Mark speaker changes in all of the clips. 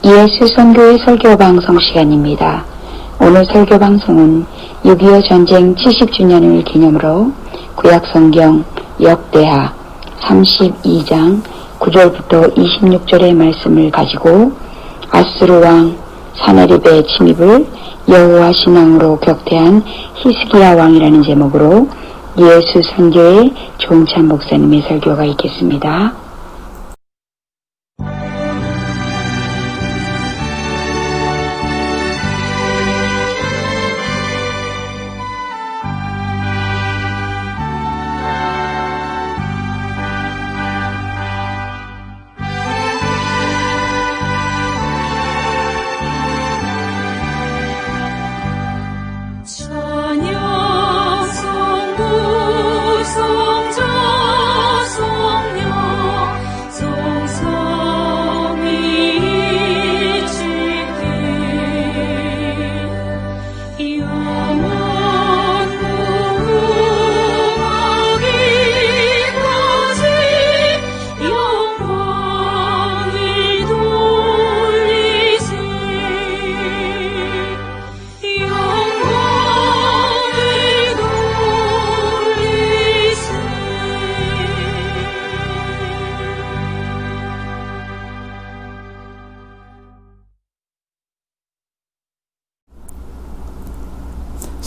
Speaker 1: 예수 선교의 설교 방송 시간입니다. 오늘 설교 방송은 6.25 전쟁 70주년을 기념으로 구약성경 역대하 32장 9절부터 26절의 말씀을 가지고 아수르 왕 사나립의 침입을 여호와 신앙으로 격퇴한 히스기야 왕이라는 제목으로 예수 선교의 조홍찬 목사님의 설교가 있겠습니다.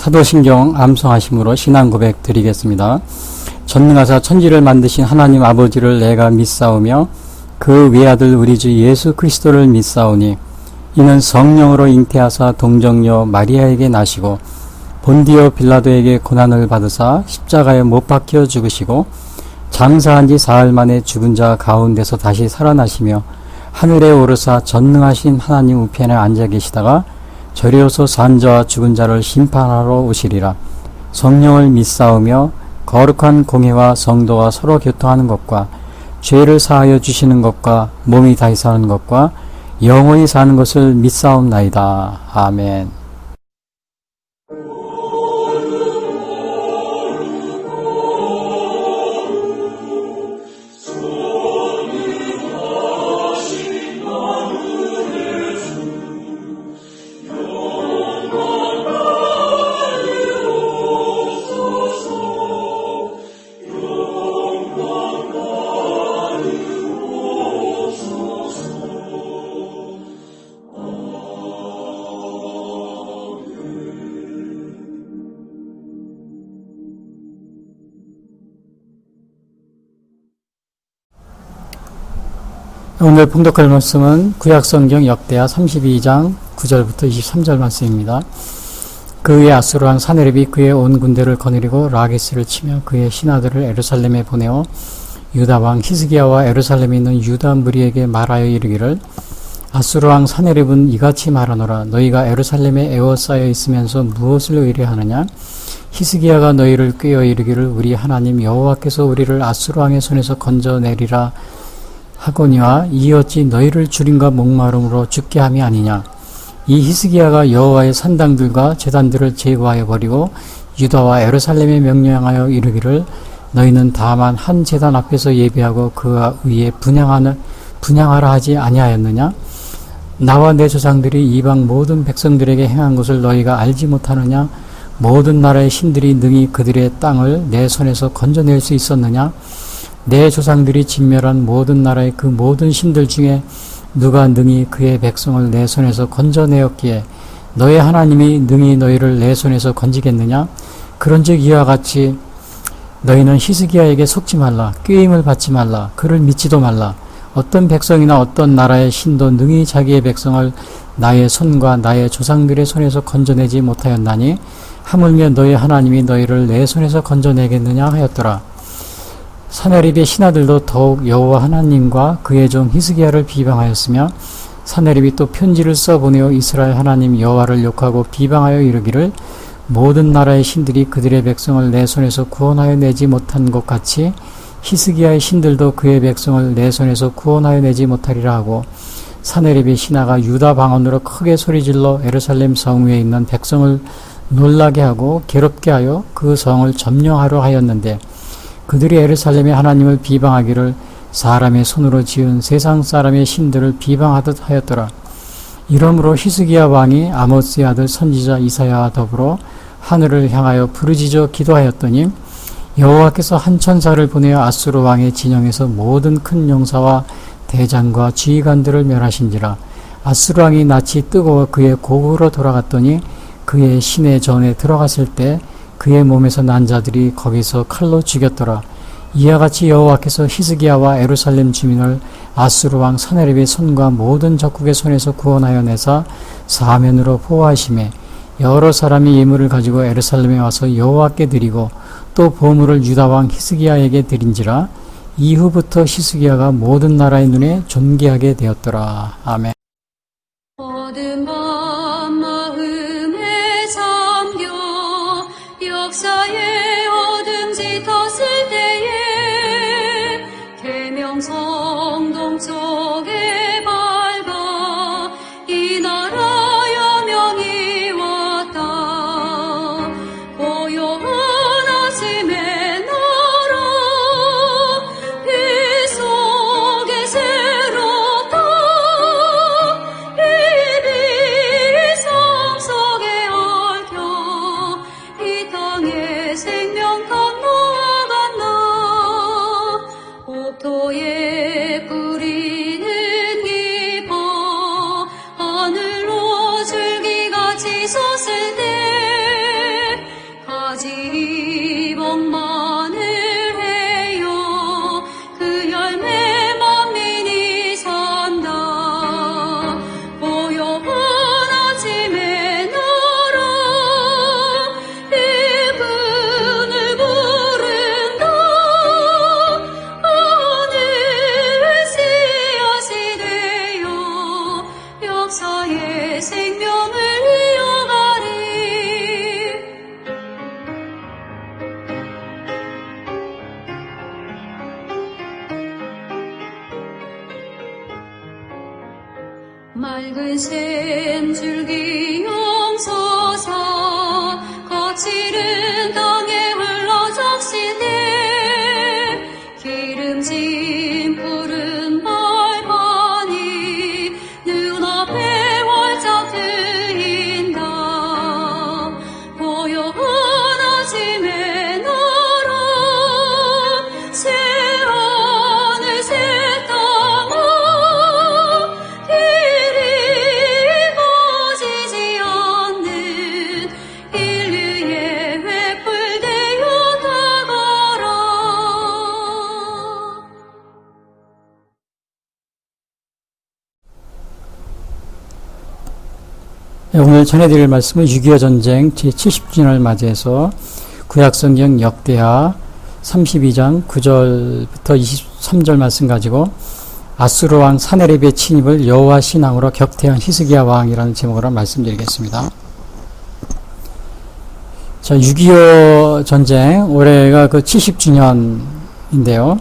Speaker 2: 사도신경 암송하심으로 신앙 고백 드리겠습니다. 전능하사 천지를 만드신 하나님 아버지를 내가 믿사오며 그 외아들 우리 주 예수 그리스도를 믿사오니 이는 성령으로 잉태하사 동정녀 마리아에게 나시고 본디오 빌라도에게 고난을 받으사 십자가에 못 박혀 죽으시고 장사한 지 사흘 만에 죽은 자 가운데서 다시 살아나시며 하늘에 오르사 전능하신 하나님 우편에 앉아 계시다가 저리로서 산 자와 죽은 자를 심판하러 오시리라. 성령을 믿사오며 거룩한 공회와 성도와 서로 교통하는 것과 죄를 사하여 주시는 것과 몸이 다시 사는 것과 영원히 사는 것을 믿사옵나이다. 아멘. 오늘 봉독할 말씀은 구약성경 역대하 32장 9절부터 23절 말씀입니다. 그 후에 아수르 왕 사네립이 그의 온 군대를 거느리고 라기스를 치며 그의 신하들을 에루살렘에 보내어 유다 왕 히스기야와 에루살렘에 있는 유다 무리에게 말하여 이르기를 아수르 왕 사네립은 이같이 말하노라. 너희가 에루살렘에 에워싸여 있으면서 무엇을 의뢰하느냐? 히스기야가 너희를 꾀어 이르기를 우리 하나님 여호와께서 우리를 아수르 왕의 손에서 건져내리라 하거니와 이 어찌 너희를 주림과 목마름으로 죽게 함이 아니냐. 이 히스기야가 여호와의 산당들과 제단들을 제거하여 버리고 유다와 에루살렘에 명령하여 이르기를 너희는 다만 한 제단 앞에서 예배하고 그 위에 분향하라 하지 아니하였느냐. 나와 내 조상들이 이방 모든 백성들에게 행한 것을 너희가 알지 못하느냐. 모든 나라의 신들이 능히 그들의 땅을 내 손에서 건져낼 수 있었느냐. 내 조상들이 진멸한 모든 나라의 그 모든 신들 중에 누가 능히 그의 백성을 내 손에서 건져내었기에 너의 하나님이 능히 너희를 내 손에서 건지겠느냐. 그런즉 이와 같이 너희는 히스기야에게 속지 말라. 꾀임을 받지 말라. 그를 믿지도 말라. 어떤 백성이나 어떤 나라의 신도 능히 자기의 백성을 나의 손과 나의 조상들의 손에서 건져내지 못하였나니 하물며 너의 하나님이 너희를 내 손에서 건져내겠느냐 하였더라. 사네립의 신하들도 더욱 여호와 하나님과 그의 종 히스기야를 비방하였으며 사네립이 또 편지를 써보내어 이스라엘 하나님 여호와를 욕하고 비방하여 이르기를 모든 나라의 신들이 그들의 백성을 내 손에서 구원하여 내지 못한 것 같이 히스기야의 신들도 그의 백성을 내 손에서 구원하여 내지 못하리라 하고 사네립의 신하가 유다 방언으로 크게 소리질러 예루살렘 성 위에 있는 백성을 놀라게 하고 괴롭게 하여 그 성을 점령하려 하였는데 그들이 예루살렘의 하나님을 비방하기를 사람의 손으로 지은 세상 사람의 신들을 비방하듯 하였더라. 이러므로 히스기야 왕이 아모스의 아들 선지자 이사야와 더불어 하늘을 향하여 부르짖어 기도하였더니 여호와께서 한 천사를 보내어 아수르 왕의 진영에서 모든 큰 용사와 대장과 지휘관들을 멸하신지라. 아수르 왕이 낯이 뜨거워 그의 고국으로 돌아갔더니 그의 시내 전에 들어갔을 때 그의 몸에서 난 자들이 거기서 칼로 죽였더라. 이와 같이 여호와께서 히스기야와 예루살렘 주민을 아수르 왕 사네립의 손과 모든 적국의 손에서 구원하여 내사 사면으로 보호하시매 여러 사람이 예물을 가지고 예루살렘에 와서 여호와께 드리고 또 보물을 유다 왕 히스기야에게 드린지라. 이후부터 히스기야가 모든 나라의 눈에 존귀하게 되었더라. 아멘.
Speaker 3: 어둠 밤 마음에 잠겨 역사의 어둠 짙었을 때에 계명성 동쪽에 밝아 이 나라 여명이 왔다. 고요한 아침의 나라 빛 속에 새롭다. 빛 성속에 얽혀 이 땅에 생명 건너간다. 옥토에 뿌리는 기뻐 하늘로 줄기같이 솟을 때 가지 복만을 해요 그 열매 만민이 산다. 고요한 아침의 나라 이분을 부른다. 하늘 씨앗이 되어 역사의 생명을 이어가리. 맑은 샘 줄기 용서사 거칠은 땅에 흘러 적시네 기름진 푸른 발판이 눈앞에 활짝 트인다. 고요한 아침의 나라 새 하늘 새 땅아 길이 꺼지지 않는 인류의 횃불 되어 다가라.
Speaker 2: 오늘 전해드릴 말씀은 6.25 전쟁 제70주년을 맞이해서 구약성경 역대하 32장 9절부터 23절 말씀 가지고 아수르 왕 사네립의 침입을 여호와 신앙으로 격퇴한 히스기야 왕이라는 제목으로 말씀드리겠습니다. 자, 6.25 전쟁 올해가 그 70주년인데요.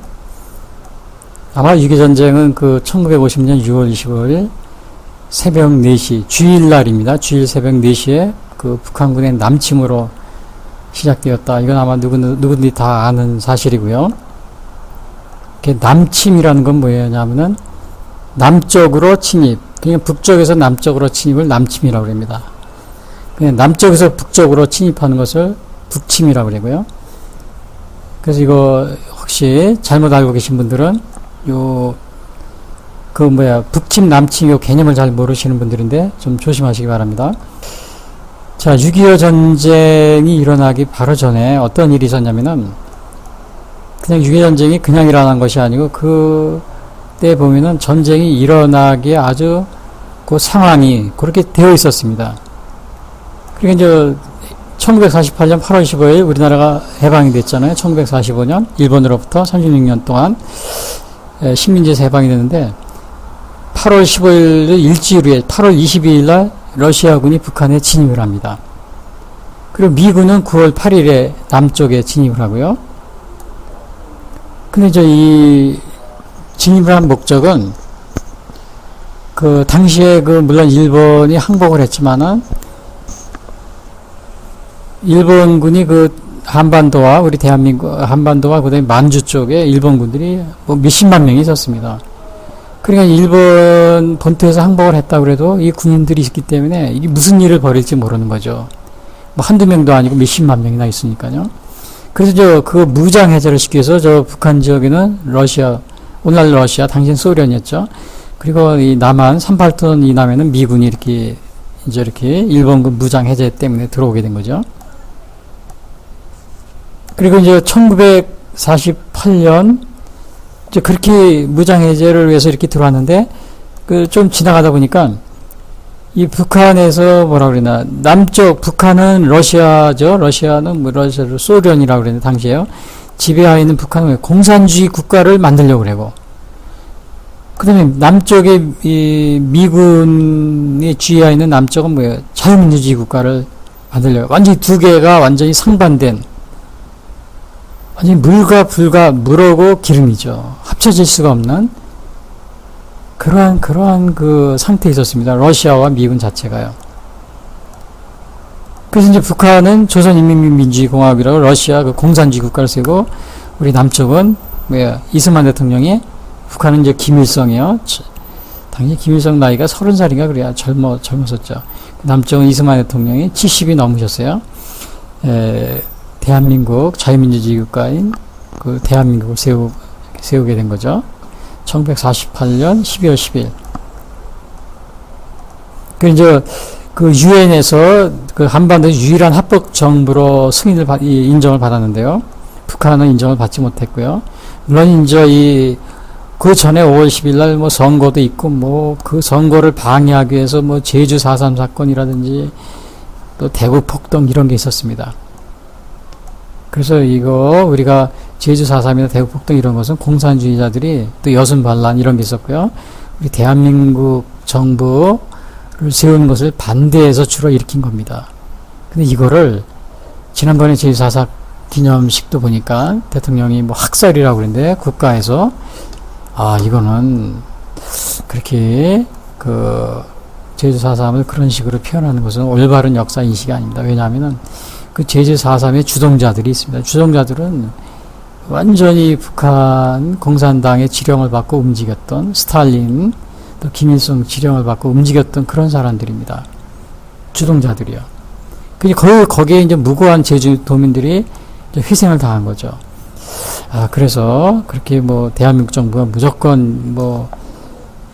Speaker 2: 아마 6.25 전쟁은 그 1950년 6월 25일 새벽 4시, 주일날입니다. 주일 새벽 4시에 그 북한군의 남침으로 시작되었다. 이건 아마 누구든지 다 아는 사실이고요. 남침이라는 건 뭐냐면은 남쪽으로 침입, 그러니까 북쪽에서 남쪽으로 침입을 남침이라고 합니다. 그냥 남쪽에서 북쪽으로 침입하는 것을 북침이라고 그러고요. 그래서 이거 혹시 잘못 알고 계신 분들은 북침, 남침 요 개념을 잘 모르시는 분들인데 좀 조심하시기 바랍니다. 자, 6.25 전쟁이 일어나기 바로 전에 어떤 일이 있었냐면은 그냥 6.25 전쟁이 그냥 일어난 것이 아니고 그때 보면은 전쟁이 일어나기에 아주 그 상황이 그렇게 되어 있었습니다. 그러니까 이제 1948년 8월 15일 우리나라가 해방이 됐잖아요. 1945년 일본으로부터 36년 동안 식민지에서 해방이 됐는데 8월 15일 일주일 후에 8월 22일 날 러시아군이 북한에 진입을 합니다. 그리고 미군은 9월 8일에 남쪽에 진입을 하고요. 근데 이제 이 진입을 한 목적은 그 당시에 물론 일본이 항복을 했지만은 일본군이 한반도와 우리 대한민국 한반도와 그다음에 만주 쪽에 일본군들이 몇십만 명이 있었습니다. 그러니까 일본 본토에서 항복을 했다 그래도 이 군인들이 있기 때문에 이게 무슨 일을 벌일지 모르는 거죠. 뭐 한두 명도 아니고 몇십만 명이나 있으니까요. 그래서 그 무장 해제를 시키기 위해서 저 북한 지역에는 러시아, 오늘날 러시아, 당시엔 소련이었죠. 그리고 이 남한, 38톤 이남에는 미군이 이렇게 일본군 무장 해제 때문에 들어오게 된 거죠. 그리고 이제 1948년 이제 그렇게 무장 해제를 위해서 이렇게 들어왔는데 그 좀 지나가다 보니까 이 북한에서 뭐라 그러나 남쪽 북한은 러시아죠. 러시아는 뭐 러시아로 소련이라고 그랬는데 당시에요. 지배하에 있는 북한은 공산주의 국가를 만들려고 그러고 그다음에 남쪽에 이 미군의 주의하에 있는 남쪽은 뭐예요? 자유민주주의 국가를 만들려고 완전히 두 개가 완전히 상반된 완전히 물과 불과 물하고 기름이죠. 합쳐질 수가 없는 그러한 그 상태에 있었습니다. 러시아와 미군 자체가요. 그래서 이제 북한은 조선인민민주주의공화국이라고 러시아 그 공산주의 국가를 세우고 우리 남쪽은 뭐야 이승만 대통령이 북한은 이제 김일성이요. 당시 김일성 나이가 30살인가 그래야 젊었었죠. 남쪽은 이승만 대통령이 70이 넘으셨어요. 대한민국 자유민주주의 국가인 그 대한민국을 세우게 된 거죠. 1948년 12월 10일. 그 이제 그 유엔에서 그 한반도 유일한 합법 정부로 인정을 받았는데요. 북한은 인정을 받지 못했고요. 물론 이제 그 전에 5월 10일 날 뭐 선거도 있고 뭐 그 선거를 방해하기 위해서 뭐 제주 4.3 사건이라든지 또 대구 폭동 이런 게 있었습니다. 그래서 이거 우리가 제주 4.3이나 대구 폭동 이런 것은 공산주의자들이 또 여순 반란 이런 게 있었고요. 우리 대한민국 정부를 세우는 것을 반대해서 주로 일으킨 겁니다. 근데 이거를 지난번에 제주 4.3 기념식도 보니까 대통령이 뭐 학살이라고 그랬는데 국가에서 이거는 그렇게 그 제주 4.3을 그런 식으로 표현하는 것은 올바른 역사 인식이 아닙니다. 왜냐하면은 그 제주 4.3의 주동자들이 있습니다. 주동자들은 완전히 북한 공산당의 지령을 받고 움직였던 스탈린 또 김일성 지령을 받고 움직였던 그런 사람들입니다. 주동자들이요. 거기에 이제 무고한 제주도민들이 이제 희생을 당한 거죠. 그래서 그렇게 뭐 대한민국 정부가 무조건 뭐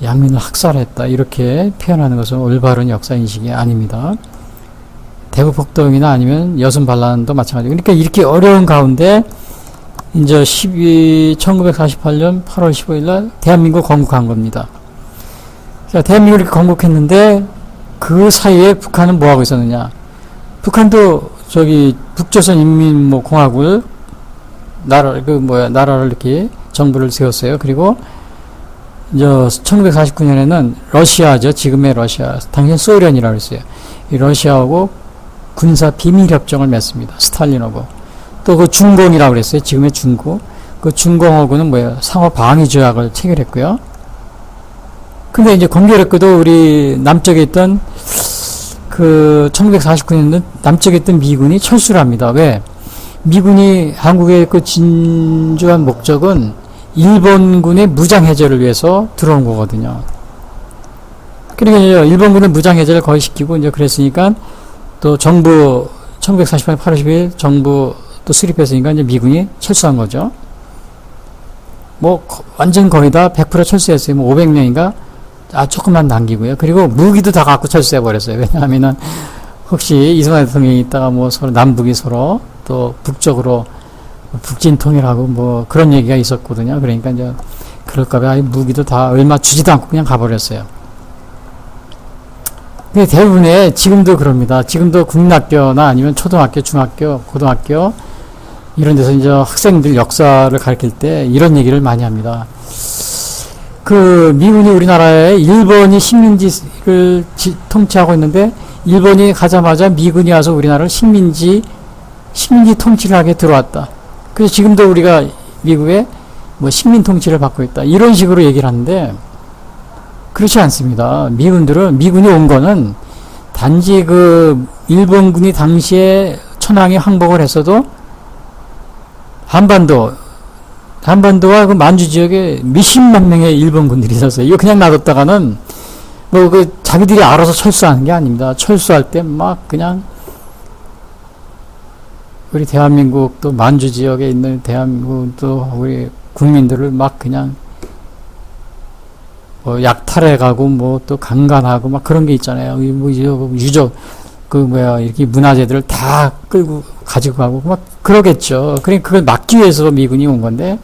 Speaker 2: 양민을 학살했다 이렇게 표현하는 것은 올바른 역사 인식이 아닙니다. 대구 폭동이나 아니면 여순 반란도 마찬가지고. 그러니까 이렇게 어려운 가운데 이제 1948년 8월 15일 날 대한민국 건국한 겁니다. 자, 대한민국을 이렇게 건국했는데 그 사이에 북한은 뭐 하고 있었느냐? 북한도 북조선 인민공화국을 나라를 이렇게 정부를 세웠어요. 그리고 이제 1949년에는 러시아죠. 지금의 러시아. 당시 소련이라고 했어요. 이 러시아하고 군사 비밀 협정을 맺습니다. 스탈린하고. 또 그 중공이라고 그랬어요. 지금의 중공. 그 중공하고는 뭐예요? 상호 방위 조약을 체결했고요. 근데 이제 공교롭게도 우리 남쪽에 있던 그 1949년도 남쪽에 있던 미군이 철수를 합니다. 왜? 미군이 한국에 그 진주한 목적은 일본군의 무장 해제를 위해서 들어온 거거든요. 그러니까 일본군의 무장 해제를 거의 시키고 이제 그랬으니까 또 정부 1948년 8월 10일 정부 또 수립했으니까 이제 미군이 철수한 거죠. 뭐 완전 거의 다 100% 철수했어요. 뭐 500명인가 조금만 남기고요. 그리고 무기도 다 갖고 철수해 버렸어요. 왜냐하면은 혹시 이승만 대통령이 있다가 뭐 서로 남북이 서로 또 북쪽으로 북진 통일하고 뭐 그런 얘기가 있었거든요. 그러니까 이제 그럴까봐 무기도 다 얼마 주지도 않고 그냥 가버렸어요. 근데 대부분의 지금도 그럽니다. 지금도 국민학교나 아니면 초등학교, 중학교, 고등학교 이런 데서 이제 학생들 역사를 가르칠 때 이런 얘기를 많이 합니다. 그 미군이 우리나라에 일본이 식민지를 통치하고 있는데 일본이 가자마자 미군이 와서 우리나라를 식민지 통치를 하게 들어왔다. 그래서 지금도 우리가 미국의 뭐 식민 통치를 받고 있다. 이런 식으로 얘기를 하는데 그렇지 않습니다. 미군이 온 거는 단지 그 일본군이 당시에 천황이 항복을 했어도 한반도 한반도와 그 만주 지역에 몇십만 명의 일본 군들이 있었어요. 이거 그냥 놔뒀다가는 뭐 그 자기들이 알아서 철수하는 게 아닙니다. 철수할 때 막 그냥 우리 대한민국 또 만주 지역에 있는 대한민국 또 우리 국민들을 막 그냥 뭐 약탈해가고 뭐 또 강간하고 막 그런 게 있잖아요. 뭐 유적 그 뭐야 이렇게 문화재들을 다 끌고 가지고 가고 막 그러겠죠. 그러니까 그걸 막기 위해서 미군이 온 건데,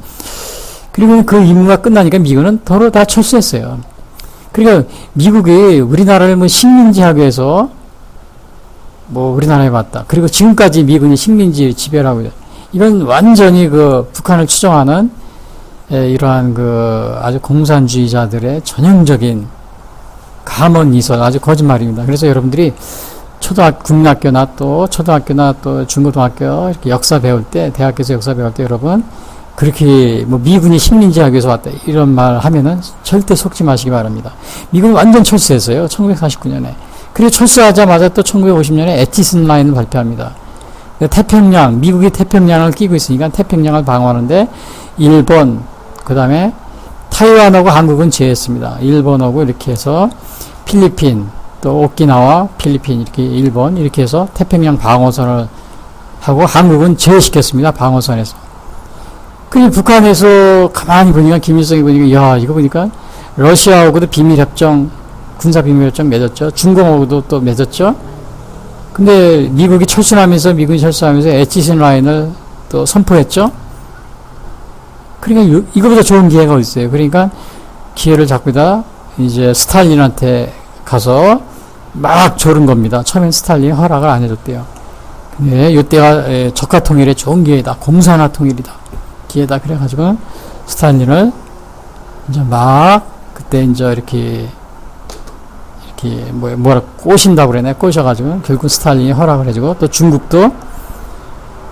Speaker 2: 그리고 그 임무가 끝나니까 미군은 도로 다 철수했어요. 그러니까 미국이 우리나라를 뭐 식민지하기 위해서 뭐 우리나라에 왔다. 그리고 지금까지 미군이 식민지 지배를 하고 있다. 이건 완전히 그 북한을 추종하는 이러한 그 아주 공산주의자들의 전형적인 감언이설, 아주 거짓말입니다. 그래서 여러분들이 국민학교나 또 초등학교나 또 중고등학교 이렇게 역사 배울 때, 대학교에서 역사 배울 때 여러분 그렇게 뭐 미군이 식민지하기 위해서 왔다 이런 말 하면은 절대 속지 마시기 바랍니다. 미군은 완전 철수했어요. 1949년에. 그리고 철수하자마자 또 1950년에 에티슨 라인을 발표합니다. 태평양, 미국이 태평양을 끼고 있으니까 태평양을 방어하는데 일본, 그 다음에 타이완하고 한국은 제외했습니다. 일본하고 이렇게 해서 필리핀, 또 오키나와 필리핀, 이렇게 일본, 이렇게 해서 태평양 방어선을 하고 한국은 제외시켰습니다. 방어선에서. 그리고 북한에서 가만히 보니까 김일성이 보니까, 야, 이거 보니까 러시아하고도 비밀협정, 군사비밀협정 맺었죠. 중공하고도 또 맺었죠. 근데 미군이 철수하면서 에티슨 라인을 또 선포했죠. 그러니까 이거보다 좋은 기회가 어디 있어요. 그러니까 기회를 잡고다 이제 스탈린한테 가서 막 조른 겁니다. 처음엔 스탈린이 허락을 안 해줬대요. 근데 이때가 적화 통일의 좋은 기회다. 공산화 통일이다. 기회다. 그래가지고 스탈린을 이제 막 그때 이제 이렇게 뭐라 꼬신다고 그러네. 꼬셔가지고 결국 스탈린이 허락을 해주고, 또 중국도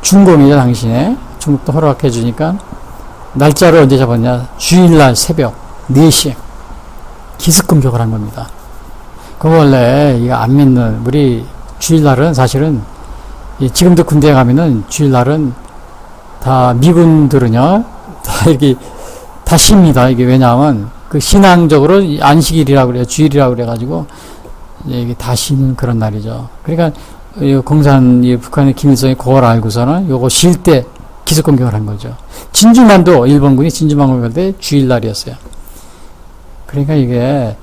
Speaker 2: 중공이죠 당신에. 중국도 허락해 주니까 날짜를 언제 잡았냐? 주일날 새벽 4시에 기습 공격을 한 겁니다. 그거 원래 이거 안 믿는, 우리 주일날은 사실은 지금도 군대에 가면은 주일날은 다 미군들은요 다 이렇게 다 쉽니다. 이게 왜냐하면 그 신앙적으로 안식일이라고 그래요. 주일이라고 그래가지고 이게 다 쉬는 그런 날이죠. 그러니까 북한의 김일성이 그걸 알고서는 요거 쉴 때 기습 공격을 한 거죠. 진주만도 일본군이 진주만 공격할 때 주일날이었어요. 그러니까 이게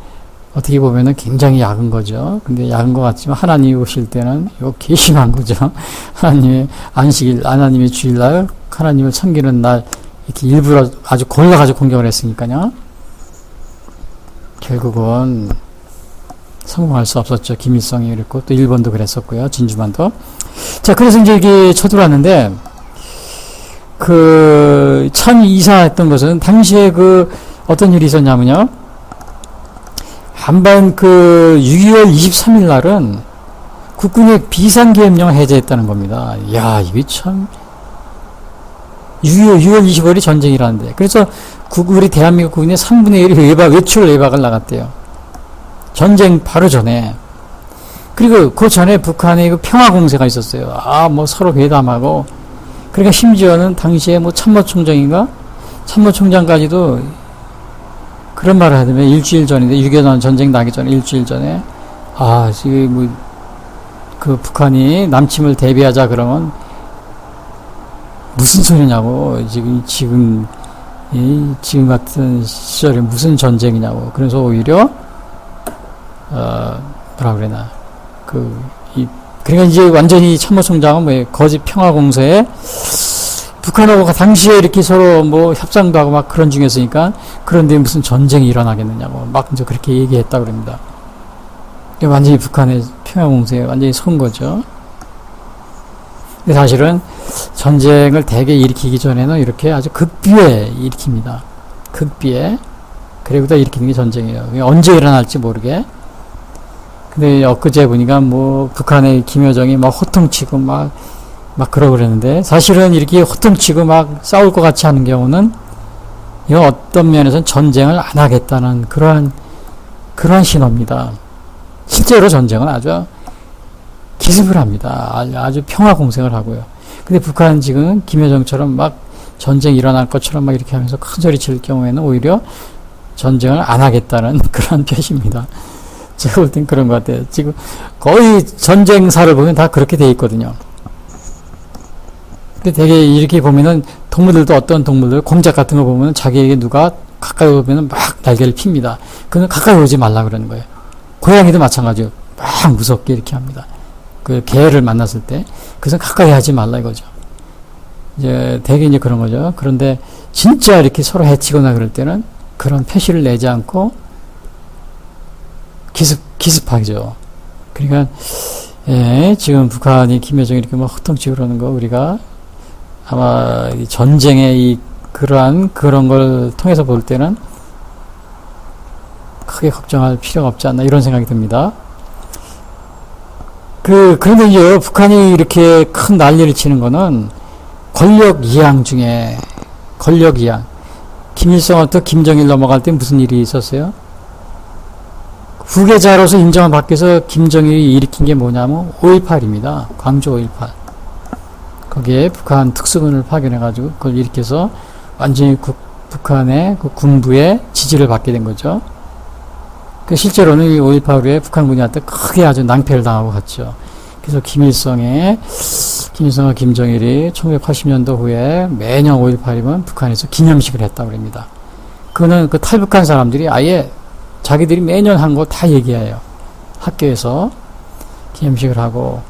Speaker 2: 어떻게 보면은 굉장히 약은 거죠. 근데 약은 것 같지만 하나님이 오실 때는 이거 개심한 거죠. 하나님의 안식일, 하나님의 주일날, 하나님을 섬기는 날 이렇게 일부러 아주 골라가지고 공격을 했으니까요. 결국은 성공할 수 없었죠. 김일성이 그랬고 또 일본도 그랬었고요. 진주만도. 자, 그래서 이제 이게 쳐들어왔는데 참 이상했던 것은 당시에 어떤 일이 있었냐면요. 한번 6.25월 23일 날은 국군이 비상계엄령을 해제했다는 겁니다. 이야, 이게 참 6월 25일이 전쟁이라는데. 그래서 우리 대한민국 국민의 3분의 1이 외출 외박을 나갔대요. 전쟁 바로 전에. 그리고 그 전에 북한에 평화공세가 있었어요. 뭐 서로 회담하고. 그러니까 심지어는 당시에 참모총장인가? 참모총장까지도 그런 말을 하더면 일주일 전인데, 6.25 전쟁 나기 전에 일주일 전에, 지금 북한이 남침을 대비하자 그러면 무슨 소리냐고. 지금 같은 시절에 무슨 전쟁이냐고. 그래서 오히려, 뭐라 그래나. 그러니까 이제 완전히 참모총장은 거짓 평화공세에 북한하고 당시에 이렇게 서로 협상도 하고 막 그런 중이었으니까, 그런데 무슨 전쟁이 일어나겠느냐고 막 이제 그렇게 얘기했다고 그럽니다. 완전히 북한의 평화공세에 완전히 선 거죠. 근데 사실은 전쟁을 대개 일으키기 전에는 이렇게 아주 극비에 일으킵니다. 극비에. 그리고 다 일으키는 게 전쟁이에요. 언제 일어날지 모르게. 근데 엊그제 보니까 북한의 김여정이 막 호통치고 막 그러고 그랬는데, 사실은 이렇게 호통치고 막 싸울 것 같이 하는 경우는 어떤 면에서는 전쟁을 안 하겠다는 그러한 신호입니다. 실제로 전쟁은 아주 기습을 합니다. 아주 평화 공생을 하고요. 근데 북한은 지금 김여정처럼 막 전쟁이 일어날 것처럼 막 이렇게 하면서 큰 소리 칠 경우에는 오히려 전쟁을 안 하겠다는 그런 표시입니다. 제가 볼 땐 그런 것 같아요. 지금 거의 전쟁사를 보면 다 그렇게 돼 있거든요. 근데 되게 이렇게 보면은 동물들도 어떤 동물들, 공작 같은 거 보면 자기에게 누가 가까이 오면은 막 날개를 핍니다. 그는 가까이 오지 말라 그러는 거예요. 고양이도 마찬가지예요. 막 무섭게 이렇게 합니다. 그 개를 만났을 때. 그래서 가까이 하지 말라 이거죠. 이제 되게 이제 그런 거죠. 그런데 진짜 이렇게 서로 해치거나 그럴 때는 그런 표시를 내지 않고 기습하죠. 그러니까 예, 지금 북한이 김여정이 이렇게 막 허통치고 그러는 거 우리가 아마 이 전쟁의 이 그런 걸 통해서 볼 때는 크게 걱정할 필요가 없지 않나 이런 생각이 듭니다. 그런데 이제 북한이 이렇게 큰 난리를 치는 거는 권력 이양 중에 권력 이양. 김일성부터 김정일 넘어갈 때 무슨 일이 있었어요? 후계자로서 인정을 받기 위해서 김정일이 일으킨 게 뭐냐면 5.18입니다. 광주 5.18. 거기에 북한 특수군을 파견해가지고 그걸 일으켜서 완전히 북한의 그 군부의 지지를 받게 된 거죠. 실제로는 이 5.18 후에 북한군한테 크게 아주 낭패를 당하고 갔죠. 그래서 김일성과 김정일이 1980년도 후에 매년 5.18이면 북한에서 기념식을 했다고 합니다. 그거는 그 탈북한 사람들이 아예 자기들이 매년 한 거 다 얘기해요. 학교에서 기념식을 하고,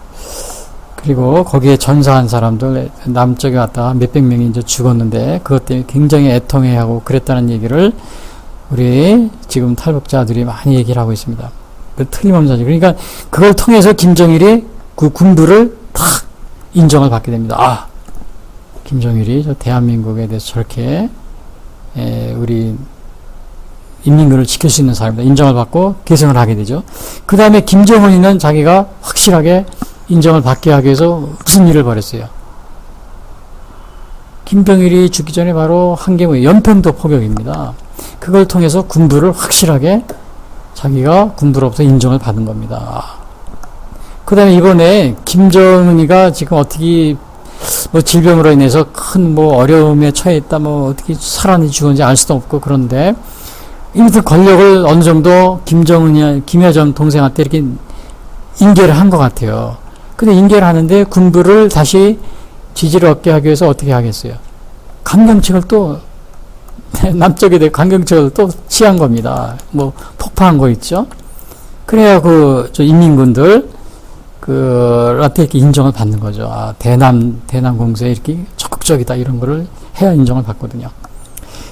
Speaker 2: 그리고 거기에 전사한 사람들 남쪽에 왔다가 몇백 명이 이제 죽었는데 그것 때문에 굉장히 애통해하고 그랬다는 얘기를 우리 지금 탈북자들이 많이 얘기를 하고 있습니다. 틀림없는 사실. 그러니까 그걸 통해서 김정일이 그 군부를 탁 인정을 받게 됩니다. 아, 김정일이 저 대한민국에 대해서 저렇게 우리 인민군을 지킬 수 있는 사람이다. 인정을 받고 계승을 하게 되죠. 그 다음에 김정은이는 자기가 확실하게 인정을 받게 하기 위해서 무슨 일을 벌였어요? 김정일이 죽기 전에 바로 한 게 뭐예요? 연평도 포격입니다. 그걸 통해서 군부를 확실하게 자기가 군부로부터 인정을 받은 겁니다. 그 다음에 이번에 김정은이가 지금 어떻게 뭐 질병으로 인해서 큰 뭐 어려움에 처해 있다, 뭐 어떻게 살았는지 죽었는지 알 수도 없고 그런데 이무튼 권력을 어느 정도 김여정 동생한테 이렇게 인계를 한 것 같아요. 근데 인계를 하는데 군부를 다시 지지를 얻게 하기 위해서 어떻게 하겠어요? 강경책을 또 남쪽에 대해 강경책을 또 취한 겁니다. 뭐 폭파한 거 있죠. 그래야 저 인민군들 한테 이렇게 인정을 받는 거죠. 아, 대남 공세에 이렇게 적극적이다 이런 거를 해야 인정을 받거든요.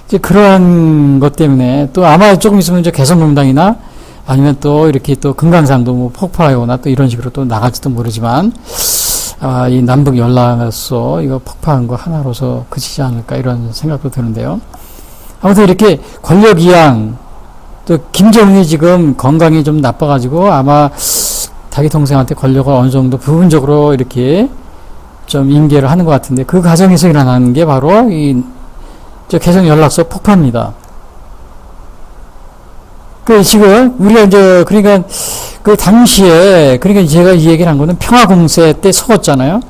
Speaker 2: 이제 그러한 것 때문에 또 아마 조금 있으면 이제 개성공단이나 아니면 또 이렇게 또 금강산도 뭐 폭파하거나 또 이런 식으로 또 나갈지도 모르지만 이 남북 연락으로서 이거 폭파한 거 하나로서 그치지 않을까 이런 생각도 드는데요. 아무튼 이렇게 권력 이양, 또 김정은이 지금 건강이 좀 나빠가지고 아마 자기 동생한테 권력을 어느 정도 부분적으로 이렇게 좀 인계를 하는 것 같은데 그 과정에서 일어나는 게 바로 저 개성 연락소 폭파입니다. 지금 우리가 이제 그러니까 그 당시에 그러니까 제가 이 얘기를 한 거는 평화공세 때 속았잖아요.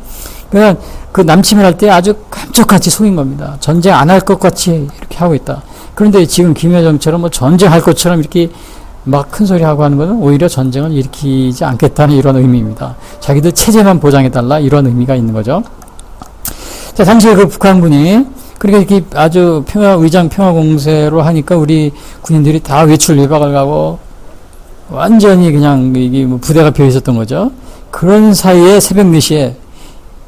Speaker 2: 그러니까 그 남침을 할 때 아주 깜짝같이 속인 겁니다. 전쟁 안 할 것 같이 이렇게 하고 있다. 그런데 지금 김여정처럼 뭐 전쟁할 것처럼 이렇게 막 큰 소리 하고 하는 것은 오히려 전쟁을 일으키지 않겠다는 이런 의미입니다. 자기들 체제만 보장해달라 이런 의미가 있는 거죠. 자, 당시에 그 북한군이 그러니까 이렇게 아주 의장 평화공세로 하니까 우리 군인들이 다 외출 외박을 가고 완전히 그냥 이게 뭐 부대가 펴 있었던 거죠. 그런 사이에 새벽 4시에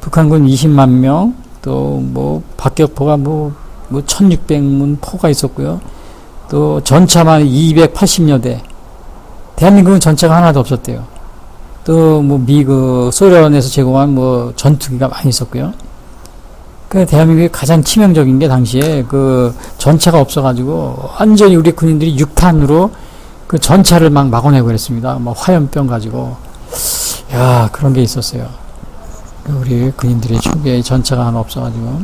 Speaker 2: 북한군 20만 명, 또 뭐 박격포가 뭐 1600문 포가 있었고요. 또 전차만 280여 대. 대한민국은 전차가 하나도 없었대요. 또 뭐 소련에서 제공한 뭐 전투기가 많이 있었고요. 대한민국이 가장 치명적인 게 당시에 그 전차가 없어가지고 완전히 우리 군인들이 6탄으로 그 전차를 막 막아내고 그랬습니다. 뭐 화염병 가지고. 야, 그런 게 있었어요. 우리 군인들이 초기에 전차가 하나 없어가지고.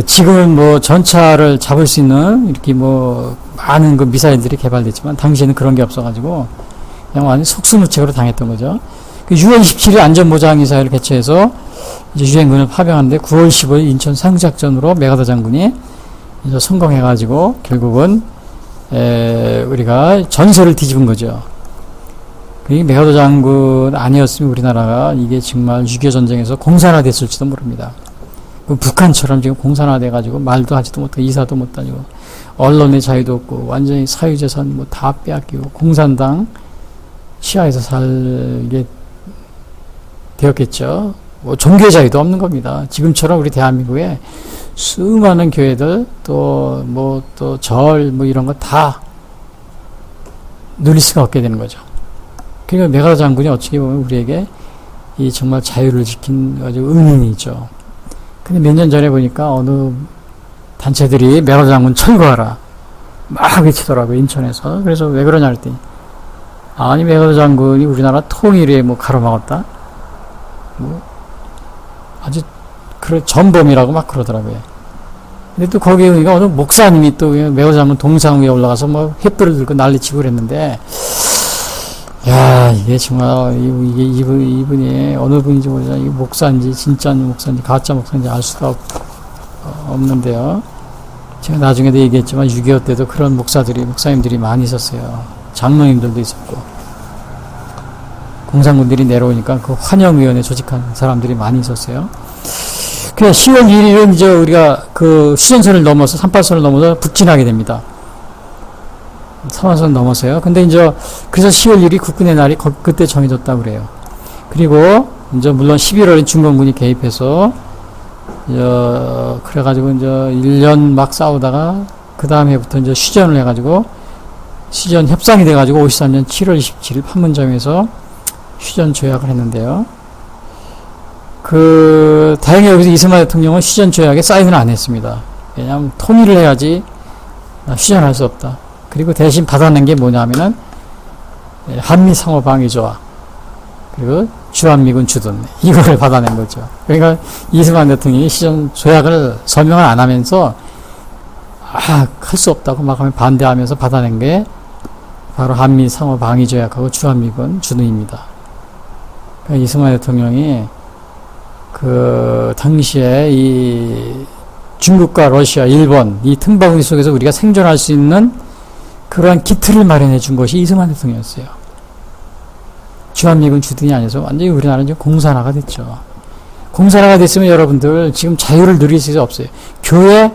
Speaker 2: 지금은 뭐 전차를 잡을 수 있는 이렇게 뭐 많은 그 미사일들이 개발됐지만 당시에는 그런 게 없어가지고 그냥 완전 속수무책으로 당했던 거죠. 6월 27일 안전보장이사회를 개최해서 이제 유엔군을 파병하는데 9월 15일 인천 상륙작전으로 메가더 장군이 이제 성공해가지고 결국은 우리가 전세를 뒤집은 거죠. 이 메가더 장군 아니었으면 우리나라가 이게 정말 6.25 전쟁에서 공산화됐을지도 모릅니다. 북한처럼 지금 공산화돼가지고 말도 하지도 못하고 이사도 못 다니고 언론의 자유도 없고 완전히 사유재산 뭐 다 빼앗기고 공산당 시야에서 살게 되었겠죠. 뭐 종교 자유도 없는 겁니다. 지금처럼 우리 대한민국에 수많은 교회들 또 절 뭐 이런 거 다 누릴 수가 없게 되는 거죠. 그러니까 메가더 장군이 어떻게 보면 우리에게 이 정말 자유를 지킨 아주 은인이죠. 근데 몇 년 전에 보니까 어느 단체들이 메가더 장군 철거하라 막 외치더라고요, 인천에서. 그래서 왜 그러냐 했더니 아니 메가더 장군이 우리나라 통일에 뭐 가로막았다? 뭐 아주 전범이라고 막 그러더라고요. 근데 또 거기에 어느 목사님이 또 메가더 장군 동상 위에 올라가서 뭐 횃불을 들고 난리치고 그랬는데, 야, 이게 정말 이게 이분이 어느 분인지 모르지만 이게 목사인지 진짜 목사인지 가짜 목사인지 알 수가 없는데요. 제가 나중에도 얘기했지만 6.25 때도 그런 목사님들이 많이 있었어요. 장로님들도 있었고, 공산군들이 내려오니까 그 환영위원회 조직한 사람들이 많이 있었어요. 그래 10월 1일은 이제 우리가 그 휴전선을 넘어서 38선을 넘어서 북진하게 됩니다. 3화선 넘어서요. 근데 이제 그래서 10월 1일 국군의 날이 그때 정해졌다고 그래요. 그리고 이제 물론 11월에 중공군이 개입해서 그래가지고 이제 1년 막 싸우다가 그 다음 해부터 이제 휴전을 해가지고 휴전 협상이 돼가지고 53년 7월 27일 판문점에서 휴전 조약을 했는데요. 다행히 여기서 이승만 대통령은 휴전 조약에 사인을 안 했습니다. 왜냐하면 통일을 해야지 휴전할 수 없다. 그리고 대신 받아낸 게 뭐냐면은 한미 상호 방위 조약 그리고 주한미군 주둔 이거를 받아낸 거죠. 그러니까 이승만 대통령이 휴전 조약을 서명을 안 하면서 할 수 없다고 막 하면 반대하면서 받아낸 게 바로 한미 상호 방위 조약하고 주한미군 주둔입니다. 그러니까 이승만 대통령이 당시에 이 중국과 러시아, 일본 이 틈바구니 속에서 우리가 생존할 수 있는 그러한 기틀을 마련해 준 것이 이승만 대통령이었어요. 주한미군 주둔이 아니어서 완전히 우리나라는 지금 공산화가 됐죠. 공산화가 됐으면 여러분들 지금 자유를 누릴 수 없어요. 교회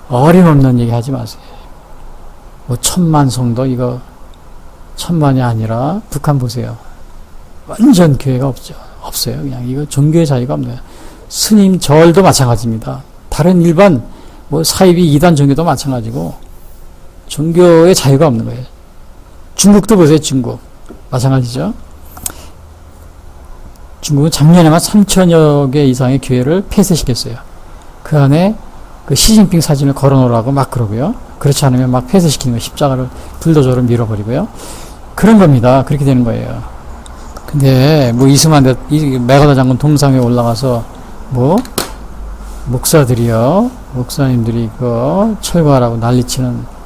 Speaker 2: 어림없는 얘기 하지 마세요. 뭐 1000만 성도 이거 1000만이 아니라 북한 보세요. 완전 교회가 없어요. 그냥 이거 종교의 자유가 없네요. 스님 절도 마찬가지입니다. 다른 일반 뭐 사이비 이단 종교도 마찬가지고 종교의 자유가 없는 거예요. 중국도 보세요. 중국 마찬가지죠. 중국은 작년에만 3천여 개 이상의 교회를 폐쇄시켰어요. 그 안에 그 시진핑 사진을 걸어놓으라고 막 그러고요. 그렇지 않으면 막 폐쇄시키는 거예요. 십자가를 불도저로 밀어버리고요. 그런 겁니다. 그렇게 되는 거예요. 근데 뭐 메가더 장군 동상에 올라가서 뭐 목사님들이 철거하라고 난리치는